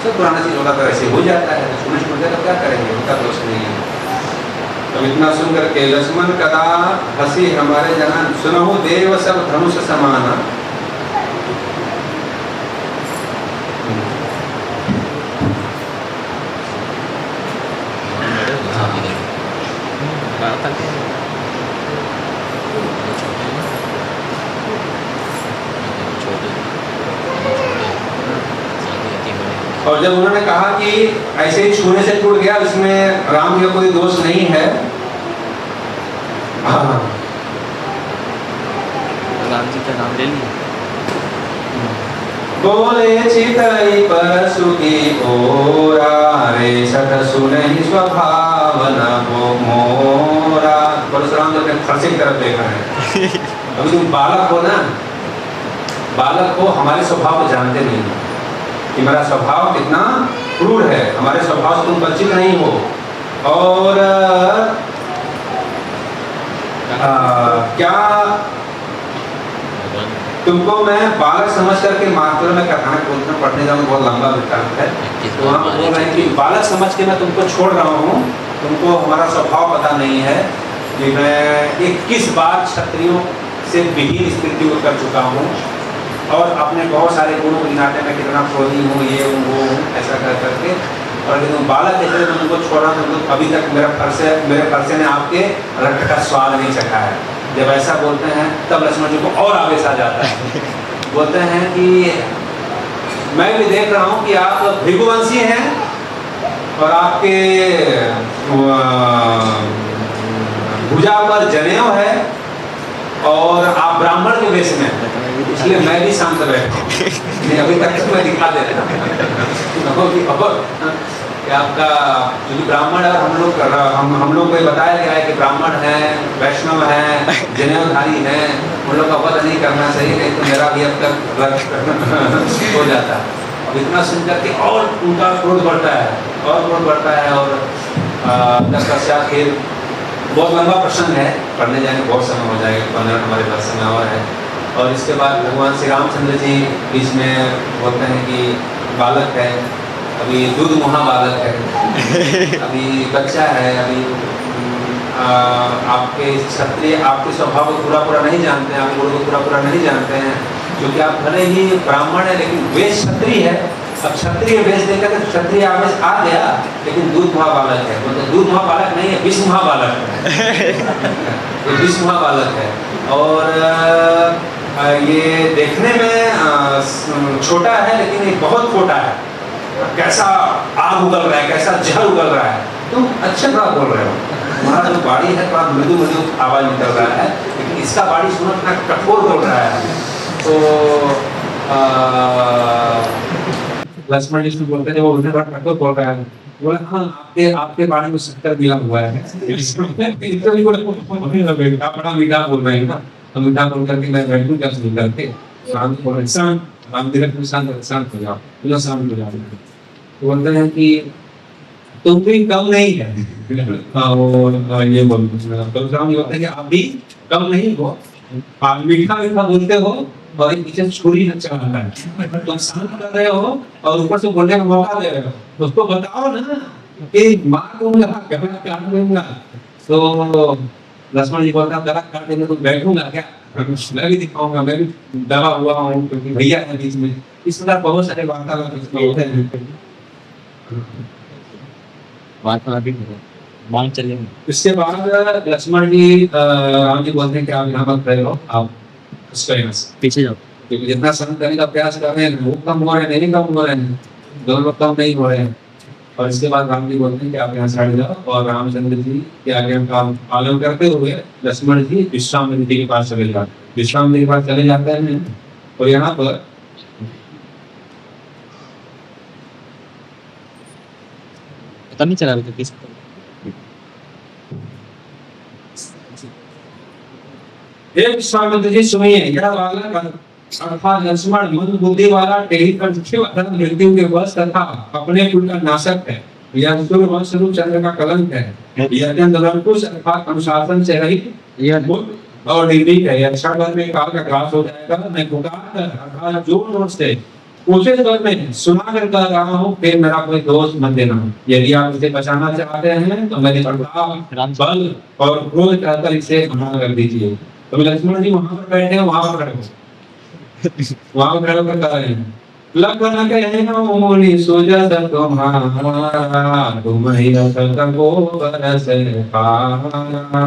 सब पुराना चीज होता तो ऐसे हो जाता है, छूने से टूट गया तो क्या करेंगे, उनका दोष नहीं है। तो इतना सुन करके लक्ष्मण कदा हंसी हमारे जना, सुनहु देव सब धनुष समाना। और जब उन्होंने कहा कि ऐसे ही छूने से टूट गया, इसमें राम का कोई दोष नहीं है, राम जी का नाम ले लिया। बोले चितई परशु की ओरा, रे सठ सुनहि स्वभाव न मोरा। परशुराम जी अपने फरसे की तरफ देखा है। अभी तुम बालक हो ना, बालक हो, हमारे स्वभाव को जानते नहीं कि मेरा स्वभाव कितना क्रूर है, हमारे स्वभाव से तुम परिचित नहीं हो। और क्या तुमको मैं बालक समझ करके मात्र में कथानक बोलना पढ़ने जाऊँ, बहुत लंबा वृत्तांत है, तो वहाँ बोल रहे हैं कि बालक समझ के मैं तुमको छोड़ रहा हूँ, तुमको हमारा स्वभाव पता नहीं है कि मैं 21 बार क्षत्रियों से विहीन स्थिति को कर चुका हूँ और अपने बहुत सारे गुणों को गिनाते मैं कितना क्रोधी हूँ, ये हूँ वो हूँ, ऐसा कर करके। और यदि तुम बालक ऐसे मैं तुमको छोड़ा तो अभी तक मेरे फरसे ने आपके रक्त का स्वाद नहीं चखा है। जब ऐसा बोलते हैं तब लक्ष्मण जी को और आवेश आ जाता है, बोलते हैं कि मैं भी देख रहा हूँ कि आप भृगुवंशी हैं और आपके भुजा पर जनेऊ है और आप ब्राह्मण के वेश में हैं, इसलिए मैं भी शांत बैठा हूँ। नहीं, अभी तक तो मैं दिखा दे रहा कि आपका जो ब्राह्मण है, हम लोग को ये बताया गया है कि ब्राह्मण है, वैष्णव है, जनेऊधारी है, उन लोग का वध नहीं करना चाहिए, नहीं तो मेरा भी अब तक रक्त हो जाता है। अब इतना सुनकर के और उनका क्रोध बढ़ता है और तत्पश्चात फिर बहुत लंबा प्रसंग है, पढ़ने जाने बहुत समय हो जाएगा, 15 हमारे पास समय और है। और इसके बाद भगवान श्री रामचंद्र जी बीच में बोलते हैं कि बालक है, अभी दूध मुहा बालक है, अभी बच्चा है, अभी आपके क्षत्रिय आपके स्वभाव को पूरा नहीं जानते हैं, आप गुरु को पूरा नहीं जानते हैं, क्योंकि आप भले ही ब्राह्मण है लेकिन वेश क्षत्रिय है। अब क्षत्रिय वेश देकर के क्षत्रिय आवेश आ गया, लेकिन दूध मुहा बालक है, मतलब दूध मुहा बालक नहीं है, विष मुहा बालक है। ये विष मुहा बालक है और ये देखने में छोटा है लेकिन ये बहुत छोटा है। कैसा आग उगल रहा है, कैसा जहर उगल रहा है, तुम अच्छे बात बोल रहे हो, तुम्हारा जो बाड़ी है थोड़ा मृदु आवाज निकल रहा है, लेकिन इसका बाड़ी सुनो इतना कठोर बोल रहा है। तो लक्ष्मण जी बोलते हैं, वो उन्हें बड़ा कठोर बोल रहा है, बोले हाँ आपके बाड़ी में शक्कर मिला हुआ है। आप बड़ा मीठा बोल रहे हैं ना, तो मीठा बोल करके मैं बैठूं क्या सुन करके शांत हो जाओ। तो बोलते हैं कि तुम भी कम नहीं है, ये बोलते हैं कि आप भी कम नहीं हो, आप मीठा बोलते हो और पीछे छुरी चला रहा है, तुम शांत कर रहे हो और ऊपर से बोलने का मौका दे रहे हो, तो उसको बताओ ना कि मार दूंगा, काट दूंगा। तो लक्ष्मण जी बोलता है काट देंगे तो बैठूंगा क्या, मैं भी दिखाऊंगा, मैं भी दबा हुआ हूँ क्योंकि भैया है बीच में। इस तरह बहुत सारे वार्तालाप होते हैं। इसके बाद लक्ष्मण जी राम जी बोलते हैं कि आप यहाँ मत रहे हो, आप पीछे जाओ, क्योंकि जितना सहन करने का प्रयास कर रहे हैं वो कम हो रहे हैं, नहीं कम हो रहे हैं, दोनों लोग कम नहीं हो रहे हैं। और इसके बाद राम जी बोलते हैं कि आप यहाँ से हट जाओ और रामचंद्र जी के आगे का पालन करते हुए लक्ष्मण जी विश्राम जी के पास चले जाते हैं। विश्राम जी के पास चले जाते हैं और यहाँ पर पता नहीं चला अभी किस विश्वामित्र जी सुनिए, यह वाला अर्थात लक्ष्मण मंद बुद्धि वाला टेढ़ी कंठी वाला मृत्यु के वश तथा अपने कुल का नाशक है, यह वंश रूप चंद्र का कलंक है, यह अत्यंत निरंकुश अर्थात अनुशासन से रहित और निर्भीक है, यह क्षण भर में काल का ग्रास हो जाएगा। मैं पुकार अर्थात जोर से कोशिश कर में सुना कर कह रहा हूँ, फिर मेरा कोई दोष मत देना। यदि आप इसे बचाना चाहते हैं तो मेरे प्रताप बल और क्रोध कहकर इसे मना कर दीजिए। तो लक्ष्मण जी वहां पर बैठे हैं, वहां पर खड़े होकर कह रहे हैं, लखन कहना मोरी सुजत तुम्हारा, तुम ही रसत को बरस पारा,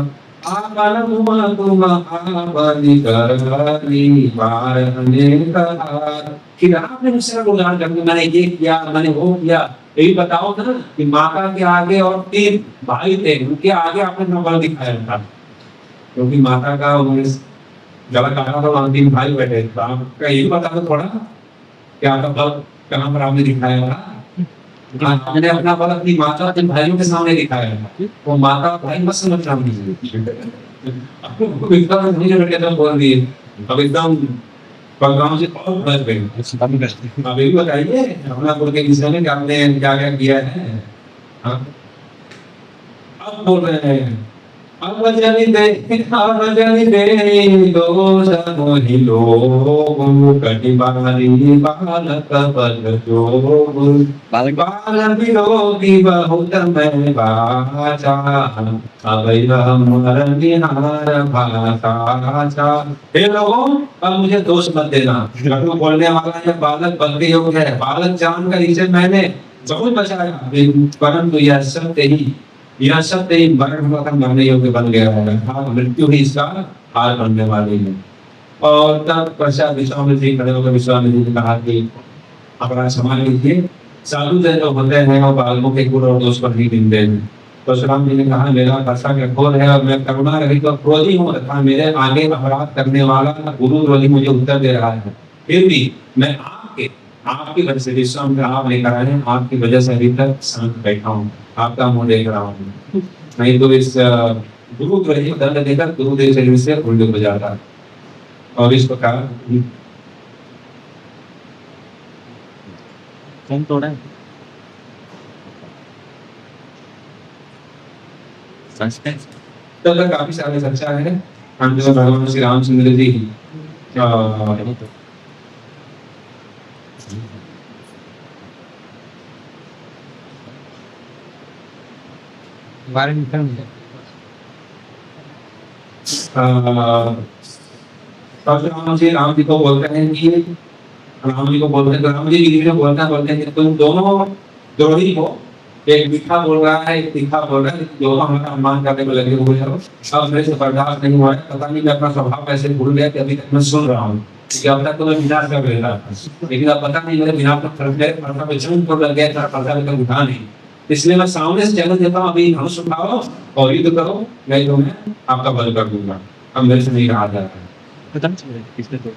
आपन हुआ तुम आपनी करनी बार अनेक हार। फिर आपने दूसरा उदाहरण करके मैंने ये किया, मैंने वो किया, यही बताओ ना कि माता के आगे और 3 भाई थे, उनके आगे आपने नंबर दिखाया था, क्योंकि माता का गला काटा था, 3 भाई बैठे, तो आपका यही बता दो थोड़ा क्या कहाँ पर आपने दिखाया था। मैंने अपना बल अपनी माता और 3 भाइयों के सामने दिखाया था, वो माता भाई मत समझ रहा एकदम बोल दिए, अब एकदम गाँव से और बच गए। अब ये बताइए अपना बोल के किसी ने आपने क्या क्या किया है। अब बोल रहे हैं अब जनी दे दोष मोहि लोग कटि बारी बालक बल जोग, बाल विलोकी बहुत मैं बाचा, अभय हमर निहार भाषा। हे लोगों, अब मुझे दोष मत देना, कटु बोलने वाला यह बालक बलते योग है, बालक जानकर इसे मैंने बहुत बचाया, परंतु यह सत्य ही मरने योग्य बन गया है, मृत्यु ही इसका हार बनने वाली है। और तब पश्चात विश्वामित्र जी खड़े होकर विश्वामित्र जी ने कहा कि अपना संभाल लीजिए। साधु जन जो होते हैं वो बालकों के गुण और दोष पर नहीं गिनते हैं। परशुराम जी ने कहा मेरा भाषा कठोर है और मैं करुणा रहित और क्रोधी हूँ तथा मेरे आगे अपराध करने वाला गुरु द्रोही मुझे उत्तर दे रहा है, फिर भी मैं आपकी वजह से विश्राम का आप लेकर आए हैं, आपकी वजह से अभी तक शांत बैठा हूँ, आपका मुंह देख रहा हूँ। नहीं तो इस गुरु द्रोही दंड देकर गुरुदेव शरीर से उल्टे हो जाता है। और इस प्रकार कौन तोड़ा है? संस्कृत तब तक काफी सारे चर्चा है। हम जो भगवान श्री रामचंद्र जी बारे में राम जी को बोलते हैं कि राम जी को बोलते हैं, राम जी की बोलते हैं कि तुम दोनों द्रोही हो, एक मीठा बोल रहा है एक तीखा बोल रहा है, दोनों हमारा सम्मान करने में लगे हुए हो। अब मेरे से बर्दाश्त नहीं हुआ है, पता नहीं मैं अपना स्वभाव कैसे भूल गया कि अभी तक मैं सुन रहा हूँ कि अब तक तो मैं विनाश कर रहा था, लेकिन अब पता नहीं मेरे विनाश में फर्क है, लग गया था, पता लेकर उठा नहीं, इसलिए मैं सामने से चैलेंज देता हूँ, अभी धनुष उठाओ और युद्ध करो, नहीं तो मैं आपका बल कर दूंगा। अब मेरे से नहीं रहा जाता। पता नहीं चल रहा किसने तोड़ा।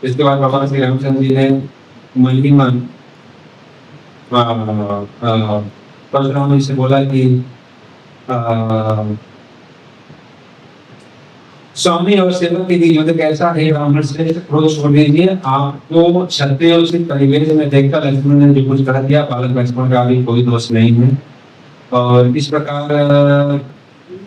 इसके बाद भगवान श्री रामचंद्र जी ने मन ही मन परशुराम जी से बोला कि स्वामी और सेवक के युद्ध कैसा है, रावण से क्रोध छोड़ दीजिए, आपको क्षत्रियों से परिवेश में देखकर लक्ष्मण ने जो कुछ कह दिया, बालक लक्ष्मण का भी कोई दोष नहीं है। और इस प्रकार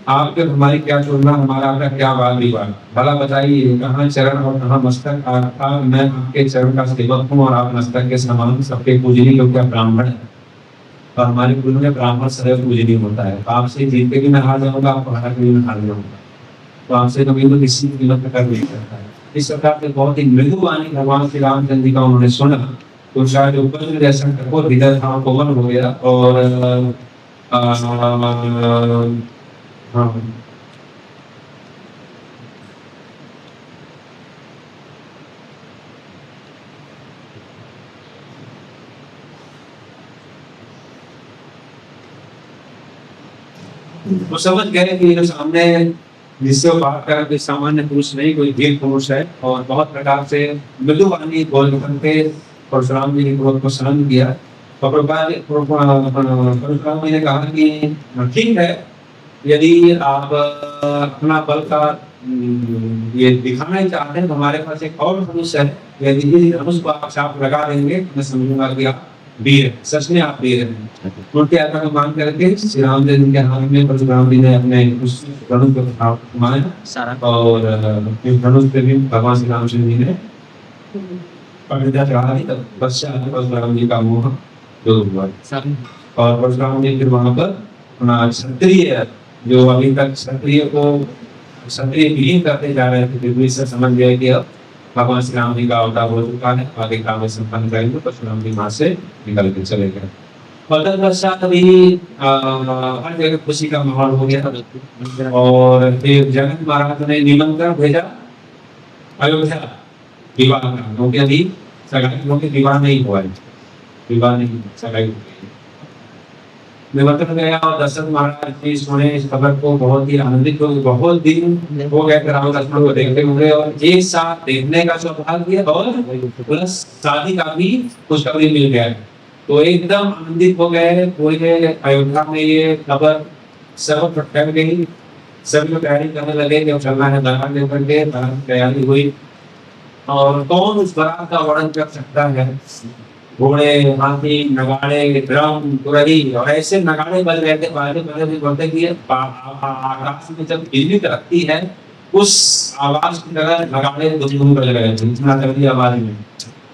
आपके हमारी क्या तुलना, हमारा आपका क्या वाद विवाद, भला बताइए कहाँ चरण और कहाँ मस्तक, आपका मैं आपके चरण का सेवक हूँ और आप मस्तक के समान सबके पूजनीय, जो क्या ब्राह्मण है और हमारे कुल में ब्राह्मण सदैव पूजनीय होता है। आपसे जीत के भी मैं हार जाऊंगा, आपको हरा के भी मैं हार जाऊंगा, तो आपसे कभी तो किसी कीमत में कर नहीं सकता है। इस प्रकार से बहुत ही मृदु वाणी भगवान श्री रामचंद्र जी का उन्होंने सुना, तो शायद ऊपर जैसा कठोर हृदय था कोमल हो गया। और हाँ वो समझ गए कि जो सामने जिससे वो बात कर कोई सामान्य पुरुष नहीं, कोई वीर पुरुष है, और बहुत प्रकार से मृदु वाणी बोल करके परशुराम जी ने क्रोध को शांत किया। और परशुराम जी ने कहा कि ठीक है, यदि आप अपना बल का ये दिखाना ही चाहते हैं तो हमारे पास एक और धनुष है, यदि इस धनुष को आप छाप लगा देंगे मैं समझूंगा कि आप वीर, सच में आप वीर हैं। उनके आज्ञा को मान करके श्री राम जी के हाथ में परशुराम जी ने अपने उस धनुष को घुमाया और धनुष पे भी भगवान श्री रामचंद्र जी ने पकड़ा चढ़ा दी। तब पश्चात परशुराम जी का मुंह दूर हुआ और परशुराम जी फिर वहां पर क्षत्रिय, जो अभी तक क्षत्रिय को क्षत्रिय विलीन करते जा रहे थे, फिर इससे समझ गए कि अब भगवान श्री राम जी का अवतार हो चुका है, आगे काम में संपन्न करेंगे। परशुराम जी वहां से निकल के चले गए। तत्पश्चात अभी हर जगह खुशी का माहौल हो गया और फिर जनक महाराज ने निमंत्रण भेजा अयोध्या विवाह का, क्योंकि अभी सगाई, क्योंकि विवाह नहीं हुआ है, विवाह नहीं सगाई निमंत्रण गया और दशरथ महाराज जी सुने इस खबर को, बहुत ही आनंदित हो, बहुत दिन हो गए राम लक्ष्मण को देखते हुए और एक साथ देखने का सौभाग्य और प्लस शादी का भी खुशखबरी मिल गया, तो एकदम आनंदित हो गए। पूरे अयोध्या में ये खबर सब फैल गई, सभी लोग तैयारी करने लगे कि चलना है बारात लेकर के। बारात तैयारी हुई और कौन उस बारात का वर्णन कर सकता है, घोड़े, हाथी, नगाड़े, ड्रम, तुरही और ऐसे नगाड़े बज रहे थे, बाजे भी बोलते कि आकाश में जब बिजली कड़कती है उस आवाज की तरह नगाड़े दुम बज रहे थे, इतना जल्दी आवाज में।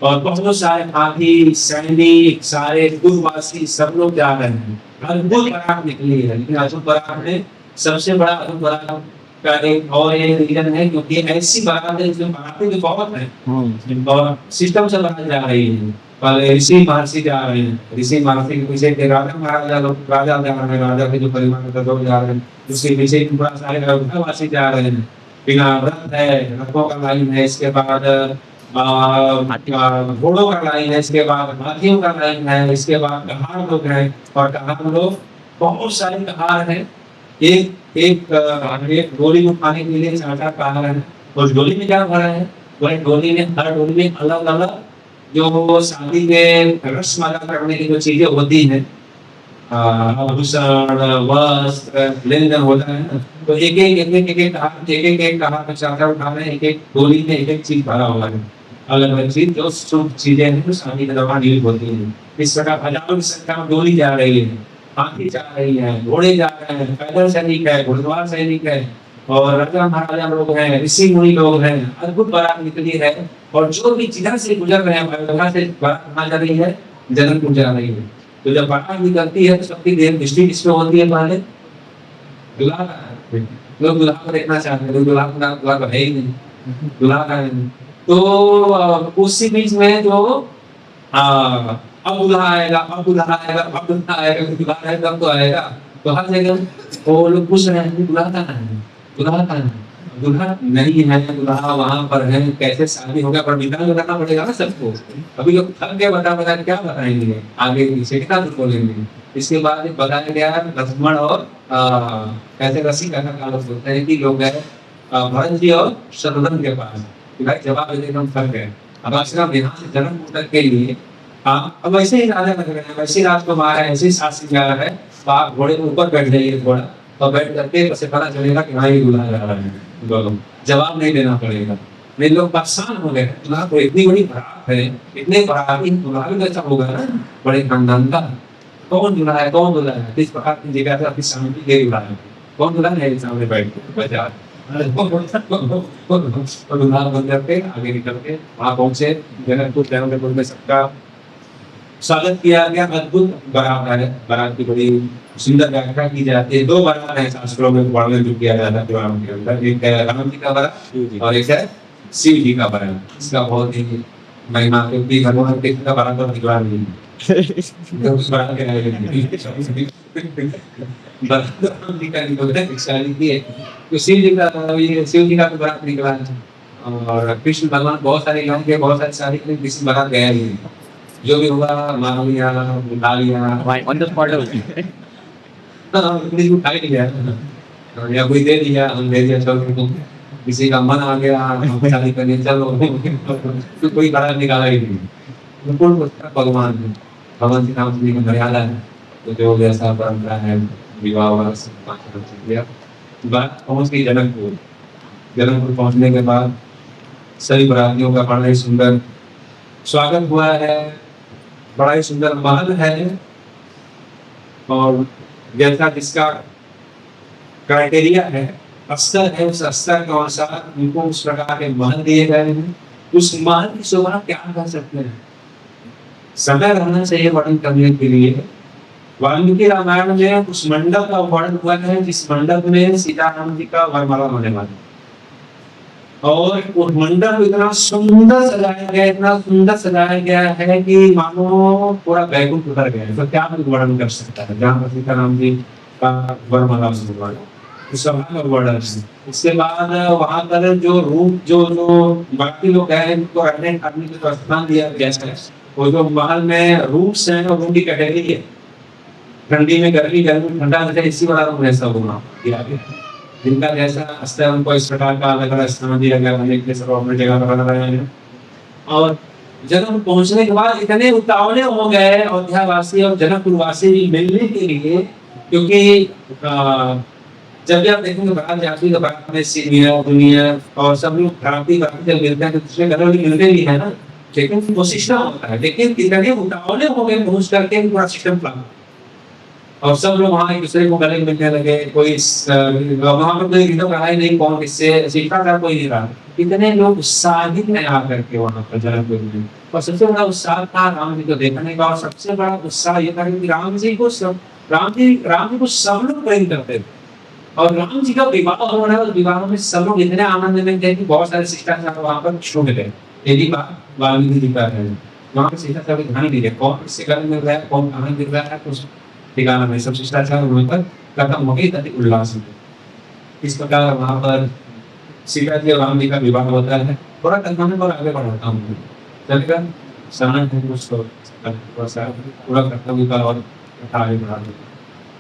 और बहुत सारे हाथी, सैनिक, सारे दूरवासी सब लोग जा रहे हैं। अद्भुत बारात निकली है, लेकिन अद्भुत बारात में सबसे बड़ा अद्भुत बारात का एक और ये रीजन है क्योंकि ऐसी बारात है जिसमें बारातें भी बहुत हैं और सिस्टम से बारात जा रही है। ऋषि महर्षि जा रहे हैं, ऋषि महर्षि के पीछे के राजा महाराजा लोग, राजा जा रहे हैं, राजा के जो परिवार के लोग जा रहे हैं, उसके पीछे पूरा सारे अयोध्यावासी जा रहे हैं। बिना व्रत है, रथों का लाइन है, इसके बाद घोड़ों का लाइन है, इसके बाद हाथियों का लाइन है, इसके बाद कहार लोग हैं और कहार लोग बहुत सारे कहार हैं। एक डोली उठाने के लिए 4-4 कहार हैं। उस डोली में क्या भरा है? वह डोली में हर डोली में अलग अलग जो शादी में रस्म अदा करने की जो चीजें होती हैं, आभूषण, वस्त्र, लेन-देन होता है ना, तो एक-एक कहार में 4-4 उठा रहे हैं, एक-एक डोली में एक-एक चीज भरा हुआ है। अलग-अलग चीज जो शुभ चीजें हैं जो शादी के दौरान यूज होती हैं। इस प्रकार हजारों की संख्या में डोली जा रही है, हाथी जा रही है, घोड़े जा रहे हैं, पैदल सैनिक है, घुड़सवार सैनिक है और राजा महाराजा लोग हैं, ऋषि मुनि लोग हैं। अद्भुत बारात निकली है और जो भी जिधर से गुजर रहे हैं, वहां से बारात कहाँ जा रही है? जनकपुर जा रही है। तो जब बारात निकलती है तो सबकी देर दृष्टि किसमें होती है? पहले दूल्हा का। लोग दूल्हा को देखना चाहते हैं, दूल्हा को है ही नहीं, दूल्हा का है। तो उसी बीच में जो अब दूल्हा आएगा, अब दूल्हा आएगा, अब दूल्हा आएगा, दूल्हा आएगा तब तो आएगा। तो हर जगह वो लोग पूछ रहे हैं दूल्हा कहाँ है, दूल्हा कहाँ है? दूल्हा नहीं है, दूल्हा वहां पर है। कैसे शादी होगा? पर विधान बताना पड़ेगा ना सबको। अभी लोग थक के बता क्या बताएंगे आगे पीछे, कितना कुछ बोलेंगे। इसके बाद बताया गया लक्ष्मण और कैसे रसिका का काल होता है कि लोग गए भरत जी और शत्रुघ्न के पास। भाई जवाब देने हम थक गए, अब आश्रम यहाँ से जनकपुर तक के लिए अब वैसे ही राजा लग रहे हैं, वैसे ही राजकुमार है, ऐसे ही शास्त्री जा रहा है। आप घोड़े के ऊपर बैठ जाइए घोड़ा और बैठ करके बस पता चलेगा कि हाँ ये दूल्हा जा रहा है। जवाब नहीं देना पड़ेगा। वे लोग परेशान हो गए, दूल्हा तो इतनी बड़ी बारात है, इतने बारात दूल्हा भी कैसा होगा ना, बड़े खानदान का। कौन दूल्हा है, कौन दूल्हा है? किस प्रकार की जगह से अपनी शांति के दूल्हा है, कौन दूल्हा है? सामने बैठ के बाजार दूल्हा बन करके आगे निकल के वहां पहुंचे। जनकपुर में सबका स्वागत किया गया। अद्भुत बारात है, बारात की बड़ी सुंदर व्याख्या की जाती है। 2 बारात है शास्त्रों में वर्णन जो किया जाता है पुराणों के अंदर, एक है राम जी का बारात और एक है शिव जी का बारात। इसका बहुत ही महिमा, क्योंकि भगवान कृष्ण का बारात तो भगवान नहीं बारात के राम जी का निकलता है, शादी की है तो शिव जी का बारात निकला है। और कृष्ण भगवान बहुत सारे गाँव के बहुत सारी शादी के कृष्ण बारात गया ही नहीं। जो भी हुआ मान लिया, उठा लिया ऑन द स्पॉट उठा लिया या कोई दे दिया, हम दे दिया, चलो किसी का मन आ गया हम शादी करने चलो तो कोई बारात निकाला ही नहीं। बिल्कुल भगवान श्री राम जी का मर्यादा है। तो जो जैसा परंपरा है विवाह बात पहुंच गई जनकपुर। जनकपुर पहुंचने के बाद सभी बरातियों का बड़ा ही सुंदर स्वागत हुआ है। बड़ा ही सुंदर महल है और जैसा जिसका क्राइटेरिया है, स्तर है, उस स्तर के अनुसार उनको उस प्रकार के महल दिए गए हैं। उस महल की शोभा क्या कर सकते हैं, समय रहना चाहिए वर्णन करने के लिए। वाल्मीकि रामायण में उस मंडप का वर्णन हुआ है जिस मंडप में सीताराम जी का वरमाला होने वाला है। और वो मंडप इतना सुंदर सजाया गया, इतना सुंदर सजाया गया है कि मानो पूरा बैकुंठ उतर गया है। तो क्या वर्णन कर सकता है जहाँ पर सीताराम जी का वरमाला वर्णन। उसके बाद वहां पर जो रूम जो बाकी लोग गए उनको रहने खाने के लिए स्थान दिया गया है। वो जो महल में रूम्स हैं वो रूम की कैटेगरी है। ठंडी में गर्मी, गर्मी ठंडा में इसी वाला रूम ऐसा होना दिया गया। जिनका जैसा स्तर उनको इस प्रकार का अलग अलग स्थान दिया गया, अपनी जगह पर बना रहे हैं। और जनकपुर पहुंचने के बाद इतने उतावले हो गए अयोध्यावासी और जनकपुरवासी मिलने के लिए, क्योंकि जब भी आप देखेंगे बारात जाती है तो बारात में सीनियर जूनियर और सब लोग घराती जब मिलते हैं तो दूसरे घर वाले मिलते भी है ना, लेकिन वो सिस्टम होता है। लेकिन इतने उतावले हो गए पहुंच करके पूरा सिस्टम प्लान और सब लोग वहाँ एक दूसरे को गले मिलने लगे। कोई वहाँ पर कोई रहा ही नहीं, कौन किससे शिष्टाचार कोई नहीं रहा। इतने लोग उत्साहित हैं आकर के वहाँ पर जनकपुर में। और सबसे बड़ा उत्साह था राम जी को देखने का, और सबसे बड़ा उत्साह ये था कि राम जी को सब लोग प्रेम करते थे। और राम जी का विवाह हो रहा है, उस विवाह में सब लोग इतने आनंद में थे कि बहुत सारे शिष्टाचार वहाँ पर छूट गए। यही बात वाल्मीकि जी का है। वहाँ पर शिष्टाचार ध्यान नहीं दिया, कौन किससे गले मिल रहा है, कौन कहाँ मिल रहा है, कुछ ठिकाना में सब शिष्टाचार वहाँ पर खत्म हो गई, तभी उल्लास हो। इस प्रकार वहाँ पर सीता जी और राम जी का विवाह होता है। थोड़ा कथा में और आगे बढ़ाता हूँ, चलेगा? समय है कुछ तो थोड़ा सा पूरा कर्तव्य का और कथा आगे बढ़ा दूँगा।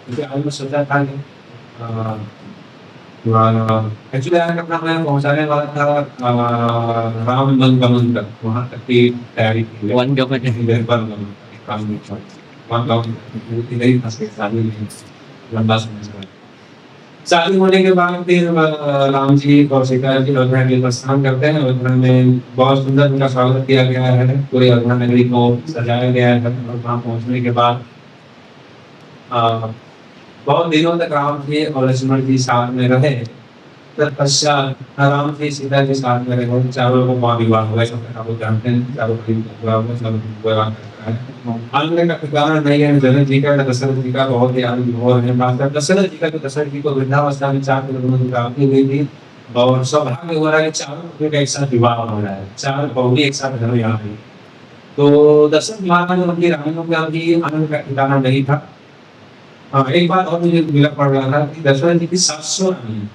क्योंकि आज मैं सोचा था कि एक्चुअली आज अपना मैं पहुँचाने वाला था राम वनगमन तक, वहाँ तक की तैयारी की है। वनगमन। वनगमन, काम नहीं छोड़ा। वनगमन इधर ही फँस गए, शादी में लंबा समय से। शादी होने के बाद फिर राम जी और सीता जी अयोध्या में प्रस्थान करते हैं। अयोध्या में बहुत सुंदर उनका स्वागत किया गया है, पूरी अयोध्या नगरी को सजाया गया है। और वहाँ पहुँचने के बाद बहुत दिनों तक राम जी और लक्ष्मण जी साथ में रहे। तत्पश्चात राम जी सीता जी साथ में रहे, चारों को वहाँ विवाह हुआ। आप जानते हैं चारों का विवाह हुआ, सब विवाह करता है। आनंद का ठिकाना नहीं है। जनक जी का, दशरथ जी का बहुत ही आनंद हो रहे हैं। दशरथ जी का, तो दशरथ जी को वृद्धावस्था में 4 करोड़ की प्राप्ति हुई थी और सौभाग्य हो रहा है कि चारों का एक साथ विवाह हो रहा है, 4 बहुएं एक साथ घर में आ गई। तो दशरथ महाराज उनकी रानियों का भी आनंद का ठिकाना नहीं था। हाँ, एक बात और मुझे मिला पड़ रहा था कि दशरथ जी की 700 रानी,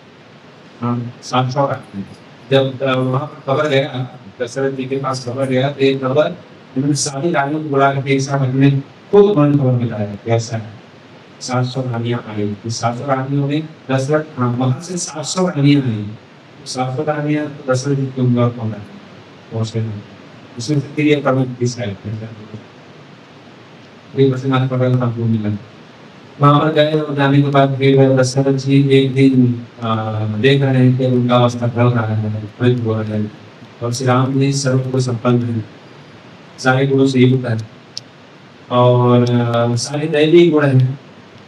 हाँ 700 रानी। जब वहाँ पर खबर गया, दशरथ जी के पास खबर गया, तो एक खबर उन्होंने सारी रानियों को बुला करके एक साथ अपने खुद उन्होंने खबर बताया कैसा है। 700 रानियां आई, 700 रानियों में दशरथ, हाँ वहाँ से 700 रानियां आई। 700 रानियां तो दशरथ जी की उम्र पहुँचे हैं। उसमें से फिर ये प्रमुख किस है, ये वचनाथ पकड़ हमको मिला। वहाँ पर गए और जाने के बाद फिर दशरथ जी एक दिन देख रहे हैं कि उनका अवस्था ढल रहा है, मृत हो रहा है। और श्री राम जी सर्व को संपन्न है, सारे गुणों से युक्त है और सारे दैवी गुण हैं।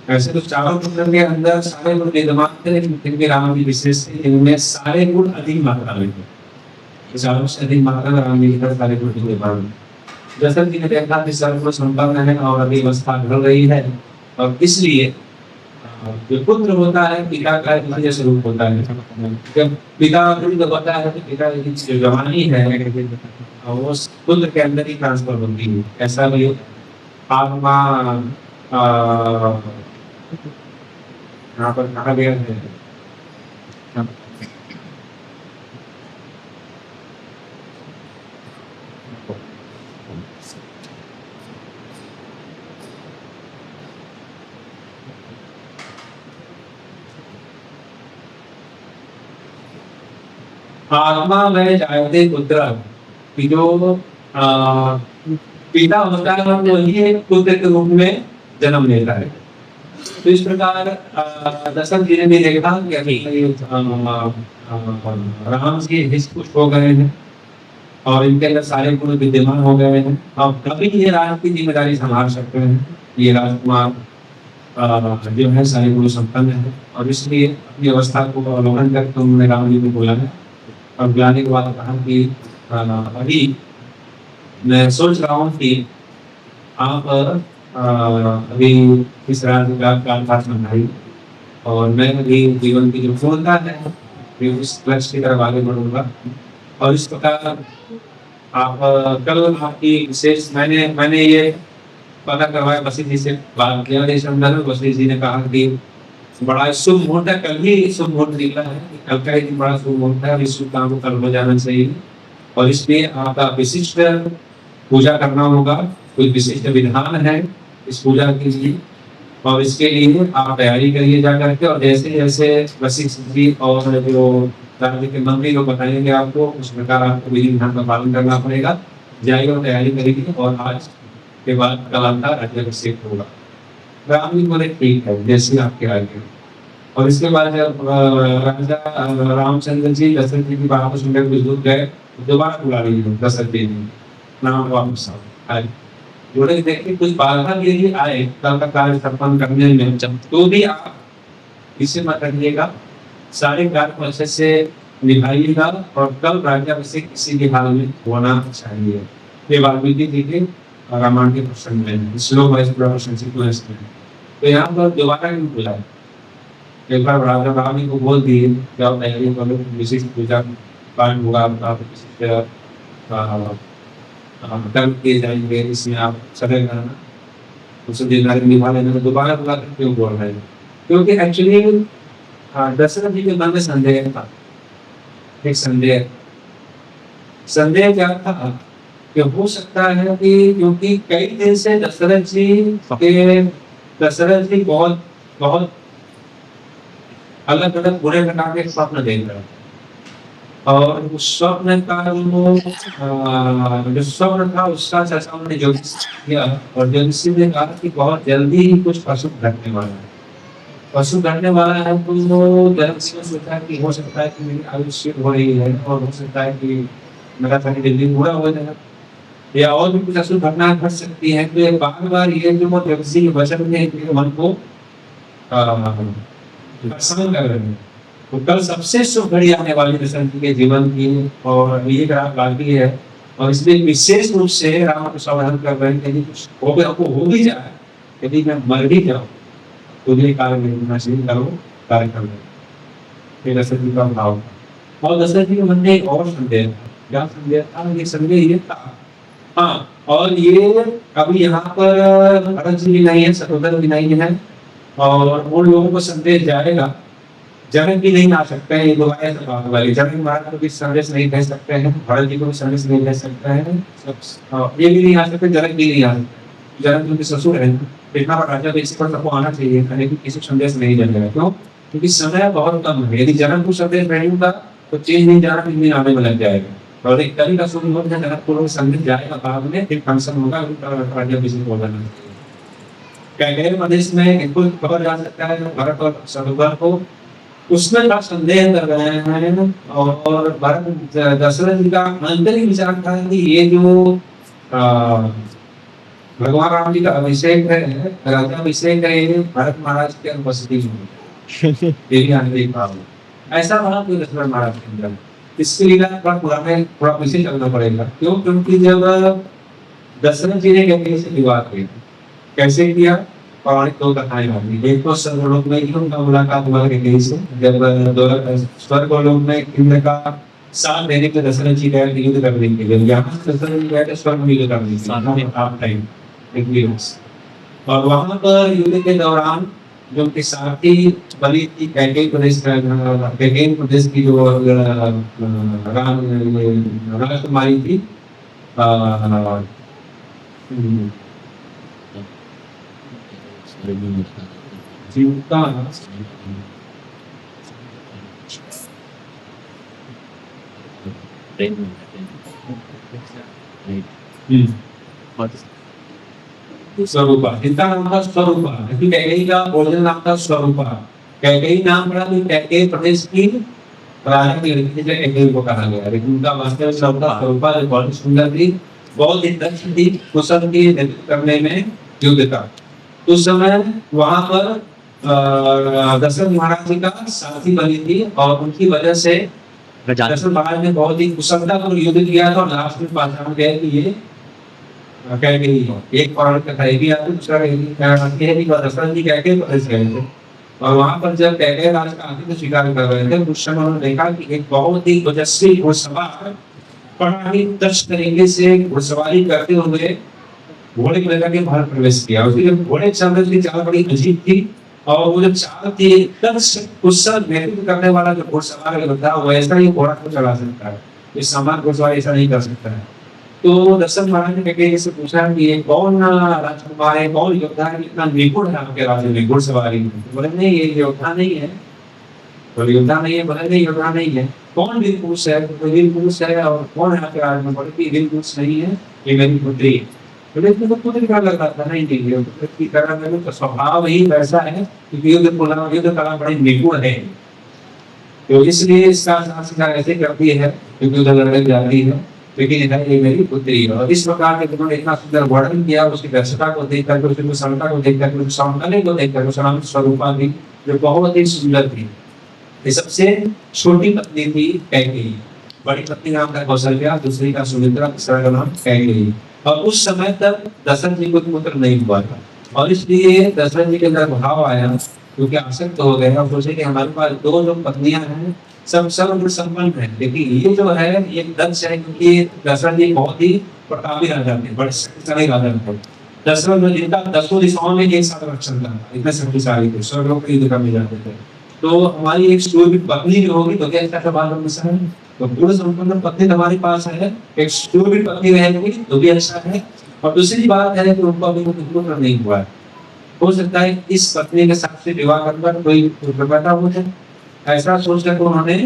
ऐसे तो चारों पुत्र के अंदर सारे गुण विद्यमान थे, लेकिन फिर भी राम जी विशेष थे, इनमें सारे गुण अधिक मात्रा में थे। चारों से अधिक मात्रा में राम जी के सारे गुण विद्यमान हैं। दशरथ जी ने देखा कि सर्व को संपन्न है और अभी अवस्था ढल रही है, और इसलिए जो पुत्र होता है पिता का एक स्वरूप होता है। जब पिता वृद्ध होता है तो पिता की जो जवानी है वो पुत्र के अंदर ही ट्रांसफर होती है। ऐसा भी आत्मा यहाँ पर कहा गया है, आत्मा में जायते पुत्र, कि जो पिता होता है वही पुत्र के रूप में जन्म लेता है। तो इस प्रकार दशरथ जी ने भी देखा कि अभी राम जी हृष्ट हो गए हैं और इनके अंदर सारे गुण विद्यमान हो गए हैं। अब कभी ये राज की जिम्मेदारी संभाल सकते हैं, ये राजकुमार जो है सारे गुण संपन्न है। और इसलिए अपनी अवस्था को अवलोकन करके उन्होंने राम जी को बुलाया और बुलाने के बाद कहा कि अभी मैं सोच रहा हूँ कि आप अभी इस राज्य का कालपास बनाइए और मैं अभी जीवन की जो पूर्णता है उस लक्ष्य की तरफ आगे बढ़ूंगा। और इस प्रकार आप कल आपकी विशेष मैंने ये पता करवाया, वशिष्ठ जी से बात किया। इस संदर्भ में वशिष्ठ जी ने कहा कि बड़ा शुभ मुहूर्त है, कल ही शुभ मुहूर्त निकला है, कल का ही दिन बड़ा शुभ मुहूर्त है, इस शुभ काम को कल हो जाना चाहिए। और इसलिए आपका विशिष्ट पूजा करना होगा, कोई विशिष्ट विधान है इस पूजा के लिए, और इसके लिए आप तैयारी करिए जा करके। और जैसे जैसे वशिष्ठ जी और जो राज्य के मंत्री लोग बताएंगे आपको, उस प्रकार आपको विधि विधान का पालन करना पड़ेगा। जाइए और तैयारी करिए और आज के बाद कल आपका राज्याभिषेक होगा। राम जी बोले ठीक है, जैसे आपके आगे। और इसके बाद जब राजा रामचंद्र जी दशरथ जी की बात को सुनकर विद्युत गए, दोबारा बुला लीजिए दशरथ जी ने नाम वापस आए। बोले देखिए कुछ बाधा के लिए आए कल का कार्य संपन्न करने में, तो भी आप इसे मत रखिएगा, सारे कार्य को अच्छे से निभाइएगा और कल राज्याभिषेक किसी भी हाल में होना चाहिए। ये वाल्मीकि जी के रामायण के प्रसंग में श्लोक वाइज पूरा प्रसंग सीक्वेंस में। तो यहाँ पर दोबारा क्यों बुलाया? एक बार राजा राम जी को बोल दिए कि आप तैयारी करो, विशिष्ट पूजा पाठ होगा, आप कर्म किए जाएंगे, इसमें आप सदैव रहना, उसे जिम्मेदारी निभा लेना। तो दोबारा बुला कर क्यों बोल रहे हैं? क्योंकि एक्चुअली दशरथ जी के मन में संदेह था एक संदेह संदेह क्या था कि हो सकता है कि क्योंकि कई दिन से दशरथ जी बहुत बहुत अलग अलग बुरे प्रकार के स्वप्न देख रहे थे और उस स्वप्न का जो स्वप्न था उसका चर्चा उन्होंने ज्योतिष किया और ज्योतिषी ने कहा कि बहुत जल्दी ही कुछ अशुभ घटने वाला है। अशुभ घटने वाला है तो ज्योतिषी ने सोचा कि हो सकता है कि मेरी आयुष्य हो रही है और हो सकता है कि मेरा कहीं जल्दी पूरा हो जाएगा या और भी कुछ अशुभ घटना घट सकती है। तो ये बार बार ये जो वो ज्योतिषी के वचन में मेरे मन को परेशान कर रहे हैं। तो कल सबसे शुभ घड़ी आने वाली दशरथ जी के जीवन की और ये ग्राफ बाकी है और इसलिए विशेष रूप से राम को सावधान कर रहे हैं कि कुछ हो भी जाए यदि मैं मर भी जाऊँ तो ये कार्य निर्णय से करो कार्य कर लो। दशरथ जी का भाव और दशरथ जी के मन में एक और संदेह क्या संदेह था ये संदेह ये था हाँ और ये अभी यहाँ पर भरत जी भी नहीं है शत्रुघ्न भी नहीं है और उन लोगों को संदेश जाएगा जनक भी नहीं आ सकते हैं। ये वाली जनक महाराज को भी संदेश नहीं भेज सकते हैं भरत जी को भी संदेश नहीं भेज सकते हैं ये भी नहीं आ सकते जनक भी नहीं आ सकते जनक उनके ससुर है इतना बड़ा राजा तो इसी पर सबको आना चाहिए लेकिन किसी संदेश नहीं जाएगा क्यों क्योंकि समय बहुत कम है। यदि जनक को संदेश नहीं होगा तो चीज नहीं जाना फिर नहीं आने में लग जाएगा और एक कभी का शुभ मुहूर्त है जनकपुर में संदेश जाएगा बाद में फिर फंक्शन होगा राजा किसी को बोलना कैकेय प्रदेश में इनको खबर जा सकता है भरत और शत्रुघ्न को उसमें का संदेह कर रहे हैं और भरत दशरथ जी का आंतरिक विचार था कि ये जो भगवान राम जी का अभिषेक है राजा अभिषेक है ये भरत महाराज की अनुपस्थिति में देवी आंतरिक भाव ऐसा बना कोई दशरथ महाराज के अंदर इसके लिए थोड़ा पीछे चलना पड़ेगा क्यों क्योंकि जब दशरथ जी ने कैकेयी से विवाह किया कैसे किया पौराणिक दो कथाएं होंगी एक तो स्वर्गलोक में ही उनका मुलाकात हुआ कैकेयी से जब स्वर्गलोक में इंद्र का साथ देने के दशरथ जी गए युद्ध करने के लिए यहाँ दशरथ जी गए स्वर्ग में युद्ध करने के लिए आप टाइम और वहां पर युद्ध के दौरान जो उनके साथी बलि थी कैकेयी प्रदेश की जो राजकुमारी थी जीविका स्वरूपा इनका नाम था स्वरूपा कैकेयी का ओरिजिनल नाम था स्वरूपा कैकेयी नाम पड़ा तो कैकेयी प्रदेश की राजा की लड़की से कैकेयी को कहा गया लेकिन उनका वास्तविक नाम था स्वरूपा जो बहुत सुंदर थी बहुत ही दक्ष थी कुशल थी नेतृत्व करने में युद्ध का। उस समय वहां पर दशरथ महाराज जी का साथी बनी थी और उनकी वजह से दशरथ महाराज ने बहुत ही कुशलतापूर्वक युद्ध किया था और लास्ट में पहचान गए कि ये कैकेयी है। एक पौराणिक कथा ये भी आती है दूसरा है कि दशरथ जी कैकेयी प्रदेश गए थे और वहां पर जब कैकेयी राज का आतिथ्य स्वीकार कर रहे थे उस समय उन्होंने देखा कि एक बहुत ही ओजस्वी घुड़सवार बड़ा ही दक्ष तरीके से घुड़सवारी करते हुए घोड़े को लेकर के बाहर प्रवेश किया। उसकी जो घोड़े चल रही थी चाल बड़ी अजीब थी और वो जो चाल थी दक्ष कुशल नेतृत्व करने वाला जो घुड़सवार होता है वैसा ही घोड़ा को चला सकता है इस सामान्य घुड़सवार ऐसा नहीं कर सकता है। तो दशरथ महाराज ने कैकेयी से पूछा कि ये कौन राजकुमार है कौन योद्धा है इतना निपुण है आपके राज्य में घुड़सवारी में बोले नहीं ये योद्धा नहीं है बोले योद्धा नहीं है बोले नहीं योद्धा नहीं है कौन वीर पुरुष है वीर पुरुष है और कौन है आपके राज्य में बोले कि वीर पुरुष नहीं है ये मेरी पुत्री है। बोले इसमें तो पुत्री का लग रहा था नहीं नहीं की तरह में तो स्वभाव ही वैसा है कि युद्ध कला बड़ी निपुण है तो इसलिए इसका साथ ऐसे करती है क्योंकि युद्ध लड़ने जाती है लेकिन ये मेरी पुत्री है। और इस प्रकार के उन्होंने इतना सुंदर वर्णन किया उसकी दक्षता को देख करके उसकी कुशलता को देख करके सौंदर्य को देख करके उसका नाम स्वरूपा थी जो बहुत ही सुंदर थी। ये सबसे छोटी पत्नी थी कैकेयी बड़ी पत्नी नाम था कौशल्या दूसरी का सुमित्रा तीसरा का नाम कैकेयी और उस समय तक दशरथ जी को पुत्र नहीं हुआ था और इसलिए दशरथ जी के अंदर भाव आया क्योंकि आसक्त हो गए और सोचे कि हमारे पास दो जो पत्नियां हैं सब सर्व संपन्न है लेकिन ये जो है ये दक्ष है क्योंकि दशरथ जी बहुत ही प्रतापी राजा थे बड़े शक्तिशाली राजा थे। दशरथ में जिनका 10 दिशाओं में एक साथ रक्षण था इतने शक्तिशाली थे स्वर्गलोक के युद्ध करने जाते थे। तो हमारी एक सूर्य पत्नी जो होगी तो क्या इसका सवाल हम तो पूर्ण संपूर्ण पत्नी हमारे पास है, एक स्टूडेंट पत्नी रहेगी तो भी अच्छा है। और दूसरी बात है कि उनको अभी कोई पुत्र नहीं हुआ है, हो सकता है इस पत्नी के साथ से विवाह कर कोई दुर्घटना हो जाए, ऐसा सोच कर उन्होंने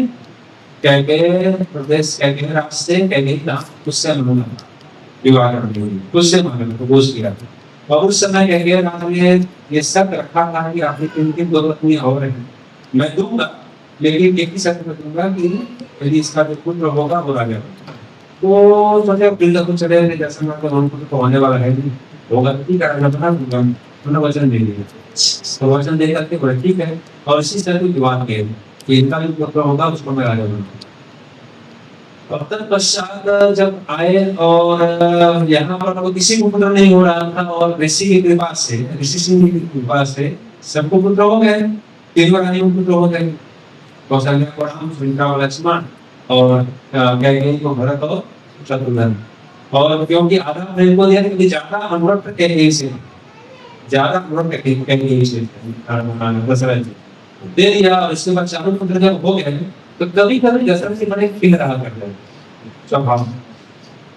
कैकेय प्रदेश कैकेय राज से कैकेयी नाम उससे मांगा विवाह करने के लिए, उससे मांगा प्रपोज किया। और उस समय कैकेय राज ने ये शर्त रखा था कि आपकी तीन दो पत्नी और हैं, मैं दूंगा लेकिन एक ही शर्त मैं दूंगा कि यदि इसका जो पुत्र होगा वो राजा होगा। तो सोचे बिल्डर को चले जैसे मैं उनको तो होने वाला है नहीं, होगा तो ठीक है मैं बना दूंगा, उन्होंने वचन दे दिया। तो वचन दे करके बोले ठीक है, और इसी तरह की विवाद किए कि इनका जो पुत्र होगा उसको मैं राजा बनूंगा। और तत्पश्चात जब आए और यहाँ पर वो किसी को पुत्र नहीं हो रहा था, और ऋषि की कृपा से, ऋषि सिंह की कृपा से सबको पुत्र हो गए, तीनों रानियों को पुत्र हो गए, कौशल्या को राम, सुमित्रा को लक्ष्मण, और कैकेयी को भरत और शत्रुघ्न। और क्योंकि आधा प्रेम को दिया क्योंकि ज्यादा अनुरक्त कैकेयी से, ज्यादा अनुरक्त कैकेयी से दशरथ जी दे दिया। और इसके बाद चारों पुत्र जब हो गए तो कभी कभी दशरथ जी बड़े खिल रहा करते हैं स्वभाव,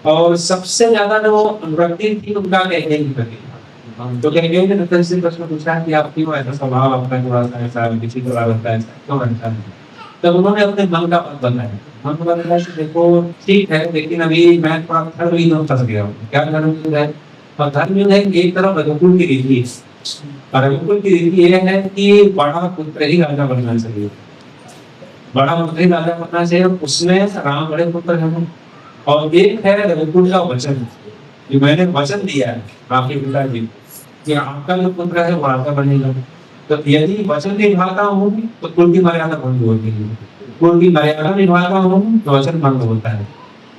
और सबसे ज्यादा जो अनुरक्ति थी उनका कैकेयी की प्रति। तो कैकेयी ने दशरथ से प्रश्न पूछा कि आप क्यों ऐसा स्वभाव आपका थोड़ा सा ऐसा विचित्र लगता है, क्यों रहता है? तब उन्होंने अपने मन का पद बताया, मन का बताया कि देखो ठीक है लेकिन अभी मैं थोड़ा धर्म ही नहीं फंस गया हूँ। क्या धर्म है? और धर्म है एक तरफ रघुकुल की रीति, और रघुकुल की रीति ये है कि बड़ा पुत्र ही राजा बनना चाहिए, बड़ा पुत्र ही राजा बनना चाहिए। उसमें राम बड़े पुत्र हैं, और एक है रघुकुल का वचन, जो मैंने वचन दिया है आपके पिताजी कि आपका जो पुत्र है वो राजा बनेगा। तो यदि वचन निभाता हूँ तो कुल की मर्यादा भंग होती है, कुल की मर्यादा निभाता हूँ तो वचन भंग होता है।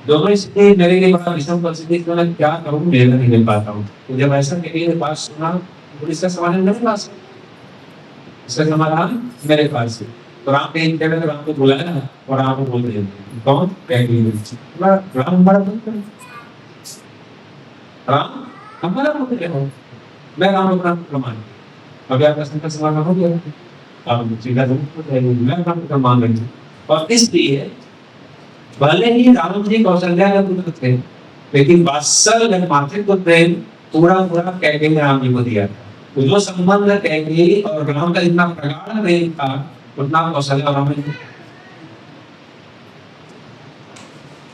दोनों स्थिति मेरे लिए बड़ा विषम परिस्थिति, मैं क्या करूँ मेरे नहीं मिल पाता हूँ। तो जब ऐसा मेरे पास सुना तो इसका समाधान मेरे पास, इसका समाधान मेरे पास है। तो राम के इंटरव्यू राम को बुलाया और राम को बोल दिया कौन कैकेयी, राम हमारा पुत्र है, राम हमारा पुत्र है, मैं राम अपना पुत्र मान। अभी आपका संकट समाधान हो गया, आप सीधा मैं अपना पुत्र मान रही हूँ। और इसलिए भले ही राम जी कौशल्या का पुत्र थे, लेकिन वात्सल्य मातृत्व प्रेम पूरा पूरा कैकेयी ने राम जी को दिया। तो जो संबंध कैकेयी और राम का इतना प्रगाढ़ प्रेम था उतना कौशल्या राम ने,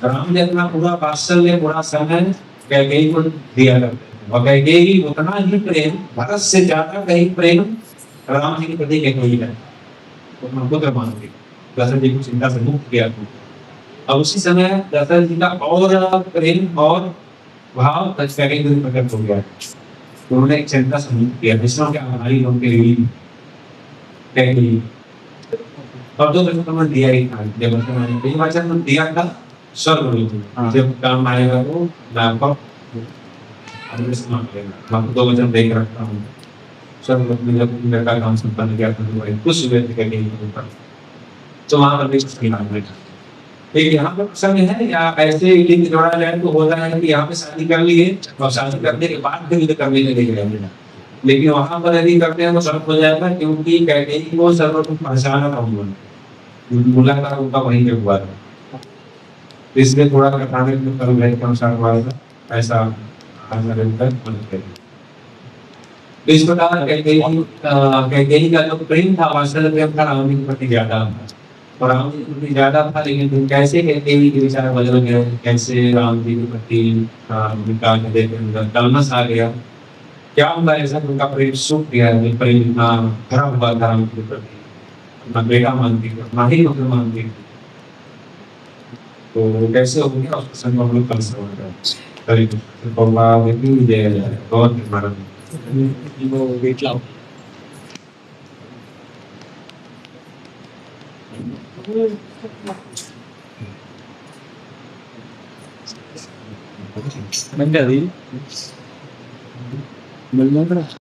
राम ने अपना पूरा वात्सल्य पूरा समय कैकेयी को दिया करते, और कैकेयी उतना ही प्रेम, भरत से ज्यादा कहीं प्रेम राम जी के प्रति कैकेयी है, उतना पुत्र मान के दशरथ जी को चिंता से मुक्त किया। और उसी समय दशरथ जी का और प्रेम और भाव कैकेयी को प्रकट हो गया, तो उन्होंने एक चिंता से मुक्त किया, विष्णु के आभारी होने के लिए कैकेयी। और दो वचन दिया ही था, जब वचन दिया था स्वर्ग जब काम आएगा तो मैं आपको दो वचन देख रखता हूँ। स्वर्ग में जब मेरे का काम संपन्न किया था कुछ व्यक्ति कैकेयी के ऊपर, तो वहां पर भी कुछ नाम है। लेकिन यहाँ पर प्रसंग है या ऐसे लिंग जोड़ा जाए तो होता है कि यहाँ पे शादी कर लिए और शादी करने के बाद फिर करने के लिए, लेकिन वहां पर यदि करते हैं तो सर्व हो जाएगा, क्योंकि कैकेयी को सर्वप्रथम पहचाना था उन्होंने, मुलाकात उनका वहीं पे हुआ था, इसलिए थोड़ा कथाने में कर्म है के अनुसार हुआ था, ऐसा इस प्रकार कैकेयी का जो प्रेम था वात्सल्य प्रेम था राम जी के प्रति ज्यादा, और राम जी के प्रति ज्यादा था। लेकिन कैसे कैकेयी के विचार बदल गए, कैसे राम जी के प्रति कलमस आ गया, क्या उनका ऐसा उनका प्रेम सूख गया, प्रेम इतना भरा हुआ था राम के प्रति, अपना बेटा मानती थी, अपना ही पुत्र मानती थी, तो कैसे हो गया उसका संग हम लोग कल से होगा। हरि कृष्ण भगवान की जय, बहुत निर्माण वो वेट लाओ बंद कर दी मिल जाएगा।